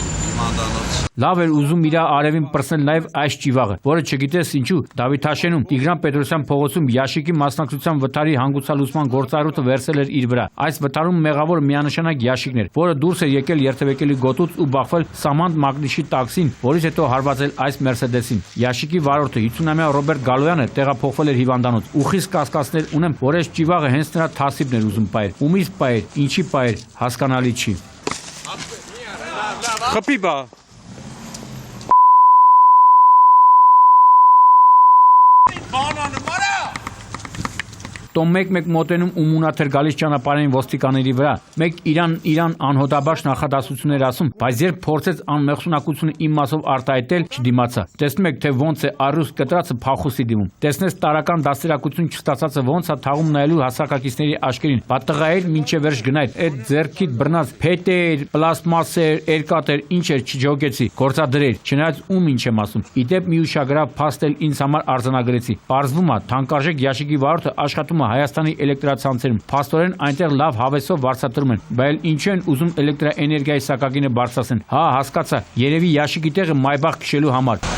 հիվանդանոց։ Լավ էր ուզում իր արևին պրծնել նաև այս ճիվաղը, որը չգիտես ինչու Դավիթաշենում Տիգրան Պետրոսյան փողոցում Յաշիկի մասնակցության վթարի հանգուցալուծման գործառույթը վերցել էր իր վրա։ Այս վթարում մեղավոր միանշանակ Յաշիկն էր, որը դուրս էր եկել երթևեկելի գոտուց ու բախվել Սամանդ Մագնիշի տաքսին, որից հետո հարվածել այս Mercedes-ին։ Յաշիկի վարորդը 50-ամյա Ռոբերտ Գալոյանը տեղափոխվել էր հիվանդանոց։ Ու խիստ կասկածներ ունեմ, որ այս ճիվաղը հենց նրա թասիբն էր ուզում պայել։ Ումից պայել, ինչի պայել, հասկանալի չի։ Խփի բա։ Տոմ մեկ մոտենում ու մունաթեր գալիս ճանապարհային ոստիկանների վրա։ Մեկ Իրան անհոդաբաց նախադասություններ ասում, բայց երբ փորձեց անմեղսունակությունը իմ մասով արտահայտել, չդիմացա։ Տեսնում եք, թե ոնց է առուստ կտրածը փախուսի դիմում։ Տեսնես տարական դաստիարակություն չստացածը ոնց է թաղում նայելու հասարակակիցների աչքերին։ Բա տղայել մինչև վերջ գնայր, այդ ձեռքիդ բռնած փետեր, պլաստմասեր, երկաթեր, ինչ էր չջոգեցի, գործադրեր, չնայած ում ինչ եմ ասում։ Իդեպ մի ուշագրավ փաստ էլ ինձ համար արձանագրեցի։ Պարզվում է, թանկարժեք Յաշիկի վարորդը աշխատում Հայաստանի էլեկտրացանցերում, փաստորեն այնտեղ լավ հավեսով վարձատրում են, բայց ինչու են ուզում էլեկտրաէներգիայի սակագինը բարձրացնել։ Հա, հասկացա, երևի Յաշիկի տեղը Մայբախ քշելու համար։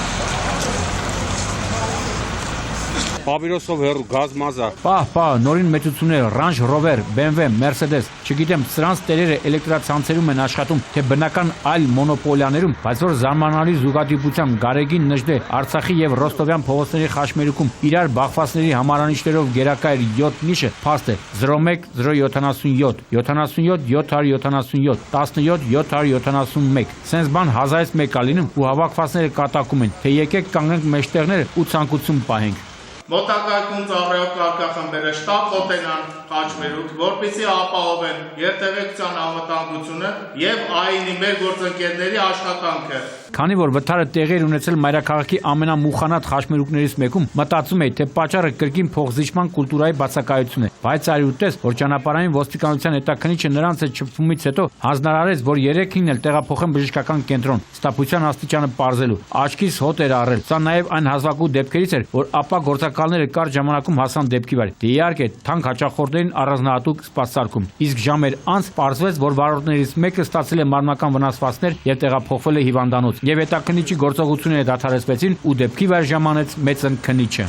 Պապիրոսով հեռու գազ մազա։ Պահ, նորին մեծություններ, Range Rover, BMW, Mercedes, չգիտեմ, սրանց տերերը էլեկտրացանցերում են աշխատում, թե բնական այլ մոնոպոլիաներում, բայց որ զարմանալի զուգադիպությամբ Գարեգին Նժդե, Արցախի եւ Ռոստովյան փողոցների խաչմերուկում իրար բախվածների համարանիշներով գերակա էր 7 նիշը, փաստ է 01 077 77 777 17 771։ Սենց բան 1001 ա լինում ու հավաքվածները կատակում են, թե եկեք կանգնենք մեջտեղները ու ցանկություն պահենք։ Մոտակայքում ծառայող կարգախմբերը շտապ մոտենան խաչմերուկ, որպեսզի ապահովեն երթևեկության անվտանգությունը եւ ԱԻՆ-ի մեր գործընկերների աշխատանքը։ Քանի որ վթարը տեղի էր ունեցել մայրաքաղաքի ամենամուխանատ խաչմերուկներից մեկում, մտածում էի, թե պատճառը կրկին փոխզիջման կուլտուրայի բացակայությունն է, բայց արի ուտես, որ ճանապարհային ոստիկանության հետաքննիչը նրանց հետ շփումից հետո հանձնարարեց, որ 3-ին էլ տեղափոխեն բժշկական կենտրոն, ստապության աստիճանը պարզելու։ Աչքիս հոտ էր առել։ Սա նաև այն հազվագու դեպքերից էր, որ ապա գործակալները կարճ ժամանակում հասան դեպքի վրա։ Դե իհարկե, թանկ հաճախորդներին առանձնահատուկ սպասարկում։ Իսկ ժամեր անց պարզվեց, որ վարորդներից մեկը ստացել է մարմնական վնասվածքներ եւ տեղափոխվել է հիվանդանոց։ Եվ հետաքննիչի գործողությունները դադարեցվեցին ու դեպքի վրա ժամանեց մեծ քննիչը։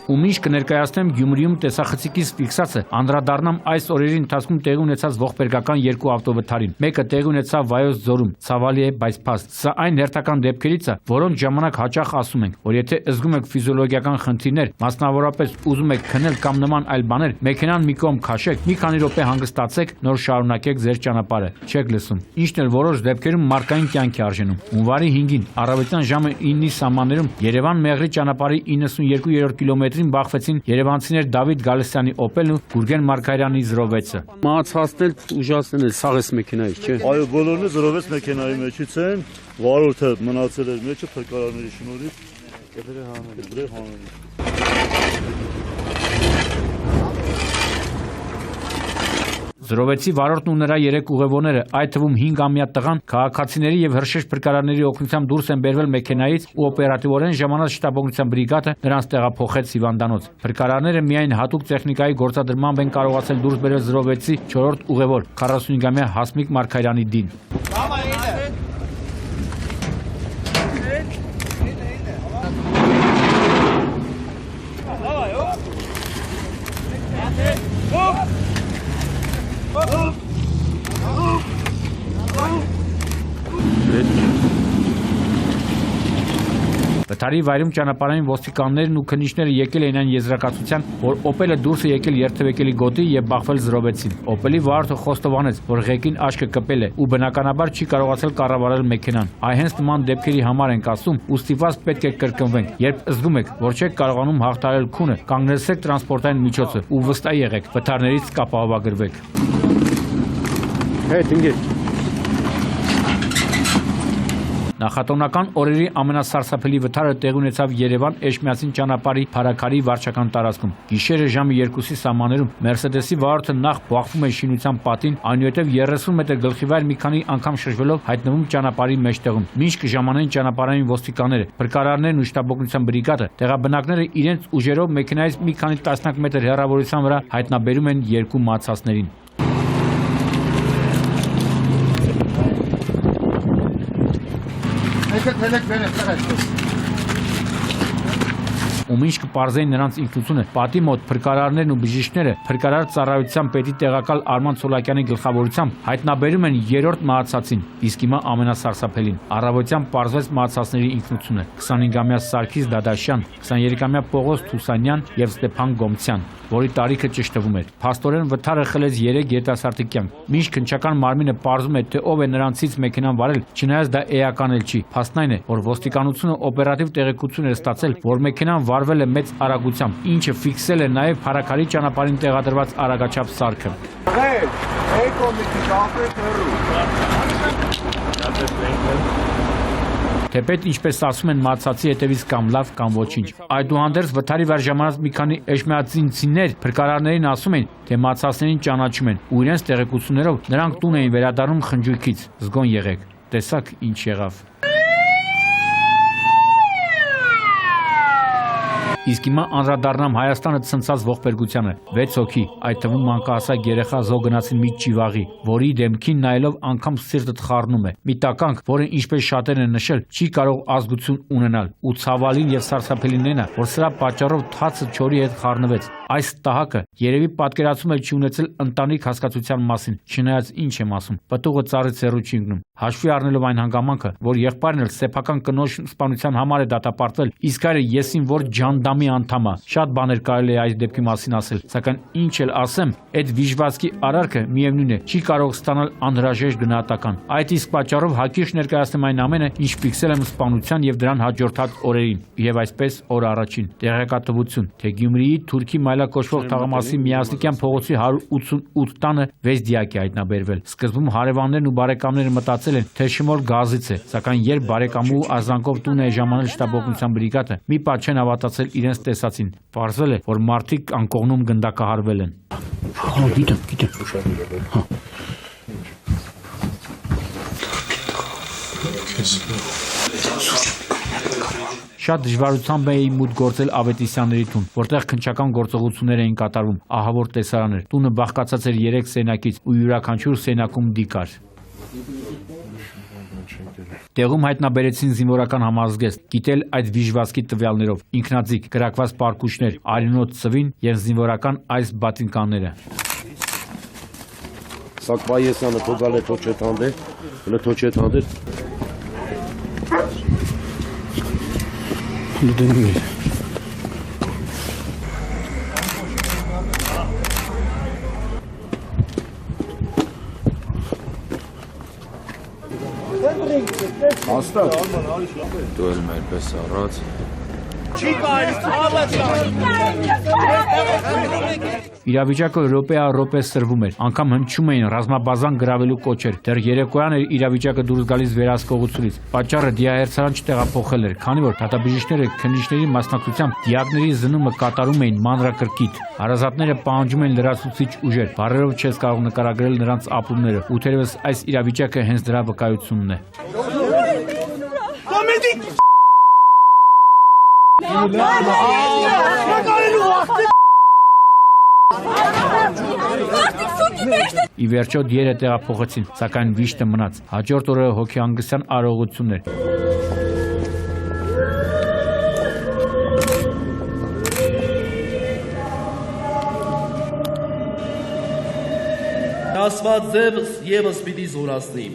Ու միշտ կներկայացնեմ Գյումրիում տեսախցիկից ֆիքսացը անդրադառնամ այս օրերի ընթացքում տեղի ունեցած ողբերգական 2 ավտովթարին։ Մեկը տեղի ունեցավ Վայոց ձորում, ցավալի է, բայց փաստ։ Սա այն հերթական դեպքերից է, որոնց ժամանակ հաճախ ասում ենք, որ եթե զգում եք ֆիզիոլոգիական խնդիրներ, մասնավորապես ուզում եք քնել կամ նման այլ բաներ, մեքենան մի կողմ քաշեք, մի քանի րոպե հանգստացեք, նոր շարունակեք ձեր ճանապարհը։ Չեք լսում։ Ինչն էլ որոշ դեպքերում մարկային կյանքի արժենում։ Հունվարի 5-ին առավոտյան ժամը 9-ի սահմաններում Երևան-Մեղրի ճանապարհի 92-րդ կիլոմետրին բախվեցին երևանցիներ Դավիթ Գալստյանի Opel-ն ու Գուրգեն Մարգարյանի 06-ը։ Մահացածնել, ուժացնել սաղես մեքենայից, չէ։ Այո, բոլորն 06 մեքենայի մեջից են, վարորդը մնացել էր մեջը փրկարանների շնորհիվ։ Դրե հանել։ Զրովեցի վարորդն ու նրա 3 ուղևորները, այդ թվում 5-ամյա տղան, քաղաքացիների եւ հրշեջ փրկարարների օգնությամբ դուրս են բերվել մեքենայից ու օպերատիվորեն ժամանած շտաբօգնության բրիգադը նրանց տեղափոխեց հիվանդանոց։ Փրկարարները միայն հատուկ տեխնիկայի գործադրմամբ են կարողացել դուրս բերել Զրովեցի 4-րդ ուղևոր 45-ամյա Հասմիկ Մարգարյանի դին։ Վթարի վայրում ճանապարհային ոստիկաններն ու քննիչները եկել էին այն եզրակացության, որ Օպելը դուրս է եկել երթևեկելի գոտի եւ բախվել Զրովեցին։ Օպելի վարորդը խոստովանեց, որ ղեկին աչքը կպել է ու բնականաբար չի կարողացել կառավարել մեքենան։ Այ հենց նման դեպքերի համար ենք ասում ու ստիպված պետք է կրկնվենք։ Երբ զգում եք, որ չեք կարողանում հաղթահարել քունը, կանգնեցեք տրանսպորտային միջոցը ու վստահ եղեք, վթարներից կապահովագրվեք։ Հետ ինգեր Նախատոնական օրերի ամենասարսափելի վթարը տեղի ունեցավ Երևան-Էջմիածին ճանապարհի Փարաքարի վարչական տարածքում։ Գիշերը ժամը 2-ի սահմաններում Մերսեդեսի վարորդը նախ բախվում է շինության պատին, այնուհետև 30 մետր գլխիվայր մի քանի անգամ շրջվելով հայտնվում ճանապարհի մեջտեղում։ Մինչ ժամանային ճանապարհային ոստիկանները, փրկարարներն ու շտաբօգնության բրիգադը, տեղաբնակները իրենց ուժերով մեքենայից մի քանի տասնյակ մետր հեռավորության վրա հայտնաբերում են 2 մահացածներին։ Ում ինչ կպարզեին նրանց ինքնությունը, պատի մոտ փրկարարներն ու բժիշկները փրկարար ծառայության պետի տեղակալ Արման Սոլակյանի գլխավորությամբ հայտնաբերում են 3-րդ մահացածին, իսկ հիմա ամենասարսափելին։ Առավոտյան պարզվեց մահացածների ինքնությունը՝ 25-ամյա Սարգիս Դադաշյան, 23-ամյա Պողոս Թուսանյան եւ Ստեփան Գոմցյան, որի տարիքը ճշտվում էր։ Փաստորեն վթարը խլեց 3 երիտասարդի կյանք։ Մինչ քննչական մարմինը պարզում է, թե ով է նրանցից մեքենան վարել, չնայած դա էական էլ չի։ Փաստն այն է, որ ոստիկանությունը օպերատիվ տեղեկություն էր ստացել, որ մեքենան վարվել է մեծ արագությամբ, ինչը ֆիքսել է նաև Փարաքարի ճանապարհին տեղադրված արագաչափ սարքը։ Թեպետ ինչպես ասում են մահացածի հետևից կամ լավ կամ ոչինչ։ Այդուհանդերձ վթարի վար ժամանած մի քանի էջմիածինցիներ փրկարարներին ասում են, թե մահացածներին ճանաչում են ու իրենց տեղեկություններով նրանք տուն էին վերադառնում խնջույքից։ Զգոն եղեք։ Տեսակ ինչ եղավ։ Իսկ հիմա անդրադառնամ Հայաստանը ցնցած ողբերգությանը։ 6 հոգի, այդ թվում մանկահասակ երեխա զոհգնացին մի ճիվաղի, որի դեմքին նայելով անգամ սիրտդ խառնում է։ Մի տականք, որը ինչպես շատերն են նշել, չի կարող ազգություն ունենալ, ու ցավալին եւ սարսափելին է, որ սրա պատճառով թացը չորի հետ խառնվեց։ Այս տահակը երևի պատկերացում էլ չի ունեցել ընտանիք հասկացության մասին, չնայած ինչ եմ ասում, պտուղը ծառից հեռու չի ընկնում։ Հաշվի առնելով այն հանգամանքը, որ եղբայրն էլ սեփական կնոջ սպանության համար է դատապարտվել, իսկ այրը եսին որ ջանդամի անդամ է։ Շատ բաներ կարելի է այս դեպքի մասին ասել, սակայն ինչ էլ ասեմ, այդ վիժվածքի արարքը միևնույն է, չի կարող ստանալ անհրաժեշտ գնահատական։ Այդ իսկ պատճառով հակիրճ ներկայացնում այն ամենը, ինչ ֆիքսել եմ սպանության եւ դրան հաջորդած օրերին, եւ այսպես օր առաջին։ Տեղեկատվություն, թե Գյումրիի Թուրքի մայլակոչվող թաղամասի Միասնիկյան փողոցի 188 տանը 6 դիակ է հայտնաբերվել։ Սկզբում հարևաններն ու բարեկամները մտածել են, թե շմոր գազից է, սակայն երբ բարեկամու ազանքով տուն է ժամանել շտաբօգնության բրիգադը, մի պահ չեն հավատացել իրենց տեսածին։ Պարզվել է, որ մարդիկ անկողնում գնդակահարվել են։ Շատ դժվարությամբ էի մուտք գործել Ավետիսյանների տուն, որտեղ քննչական գործողություններ էին կատարվում, ահավոր տեսարան էր։ Տունը բաղկացած էր 3 սենակից ու յուրաքանչյուր սենակում դի կար։ Տեղում հայտնաբերեցին զինվորական համազգեստ, գիտել այդ վիժվածքի տվյալներով, ինքնաձիգ, կրակված պարկուճներ, արյունոտ ծվին եւ զինվորական այս բատինկանները։ Սակվայեսանը թողալ է թոչեթանդե, հələ թոչեթանդե։ Դնում է։ Հաստատ։ Դու էլ մեր պես առած։ Իրավիճակը րոպե առ րոպե սրվում էր, անգամ հնչում էին ռազմաբազան գրավելու կոչեր, դեռ երեկոյան էր իրավիճակը դուրս գալիս վերահսկողությունից, պատճառը դիահերձարան չտեղափոխել էր, քանի որ դատաբժիշկները քննիչների մասնակցությամբ դիակների զննումը կատարում էին մանրակրկիտ, հարազատները պահանջում էին լրացուցիչ ուժեր, բառերով չես կարող նկարագրել նրանց ապրումները, ու թերևս այս իրավիճակը հենց դրա վկայությունն է։ Ի վերջո դիերը տեղափոխեցին, սակայն վիշտը մնաց։ Հաջորդ օրը հոգեհանգստյան արարողություններ։ Ասված ձևս եւս պիտի զորացնի,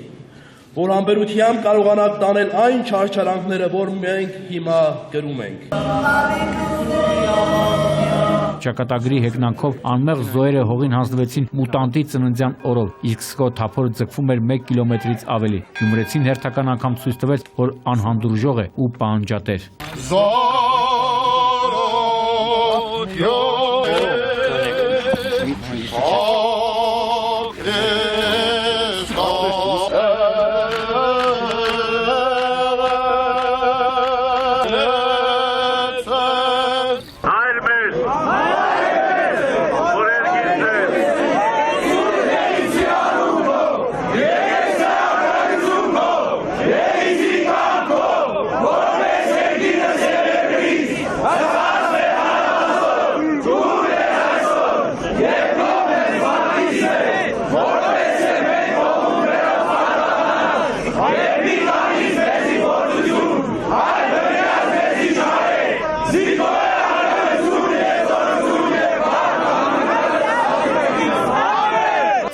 որ ամբերությամբ կարողանաք տանել այն չարչարանքները, որ մենք հիմա կրում ենք։ Ճակատագրի հեգնանքով անմեղ զոհերը հողին հանձնվեցին մուտանտի ծննդյան օրով, իսկ Սկո թափորը ձգվում էր 1 կիլոմետրից ավելի։ Գյումրեցին հերթական անգամ ցույց տվեց, որ անհանդուրժող է ու պահանջատեր։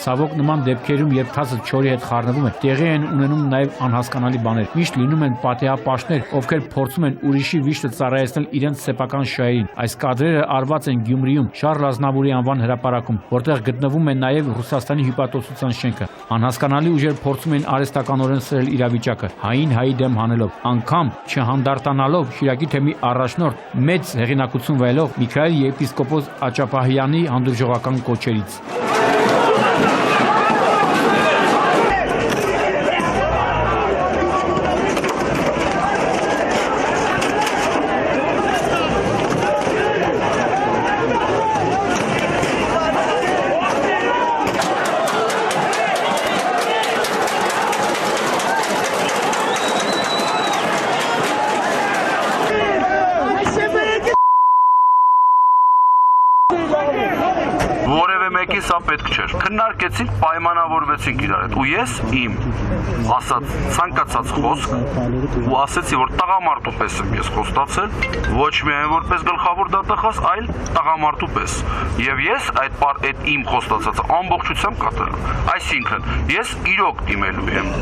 Ցավոք նման դեպքերում, երբ թացը չորի հետ խառնվում է, տեղի են ունենում նաև անհասկանալի բաներ։ Միշտ լինում են պատեհապաշտներ, ովքեր փորձում են ուրիշի վիշտը ծառայեցնել իրենց սեփական շահերին։ Այս կադրերը արված են Գյումրիում, Շարլ Ազնավուրի անվան հրապարակում, որտեղ գտնվում է նաև Ռուսաստանի հյուպատոսության շենքը։ Անհասկանալի ուժեր փորձում են արհեստականորեն սրել իրավիճակը, հային հայի դեմ հանելով, անգամ չհանդարտանալով Շիրակի թեմի առաջնորդ մեծ հեղինակություն վայելող Միքայել եպիսկոպոս Աճապահյանի հանդուրժողական կոչերից։ Սա պետք չէր։ Քննարկեցինք, պայմանավորվեցինք իրար հետ։ Ու ես իմ ասած ցանկացած խոսք ու ասեցի, որ տղամարդու պես եմ ես խոստացել, ոչ միայն որպես գլխավոր դատախազ, այլ տղամարդու պես։ Եվ ես այդ իմ խոստացածը ամբողջությամբ կատարել։ Այսինքն, ես իրոք դիմելու եմ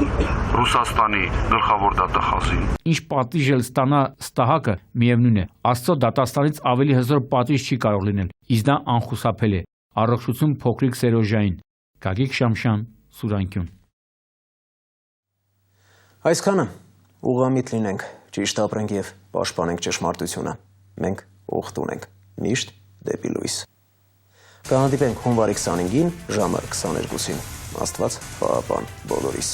Ռուսաստանի գլխավոր դատախազին։ Ինչ պատիժ էլ ստանա Ստահակը, միևնույն է, Աստծո դատաստանից ավելի հզոր պատիժ չի կարող լինել։ Իսկ դա անխուսափելի է։ Առողջություն փոքրիկ Սերոժային, Գագիկ Շամշյան, Սուրանկյուն։ Այսքանը ուղղամիտ լինենք, ճիշտ ապրենք եւ պաշտպանենք ճշմարտությունը։ Մենք ուխտ ունենք, միշտ դեպի լույս։ Կհանդիպենք հունվարի 25-ին ժամը 22-ին։ Աստված պահապան բոլորիս։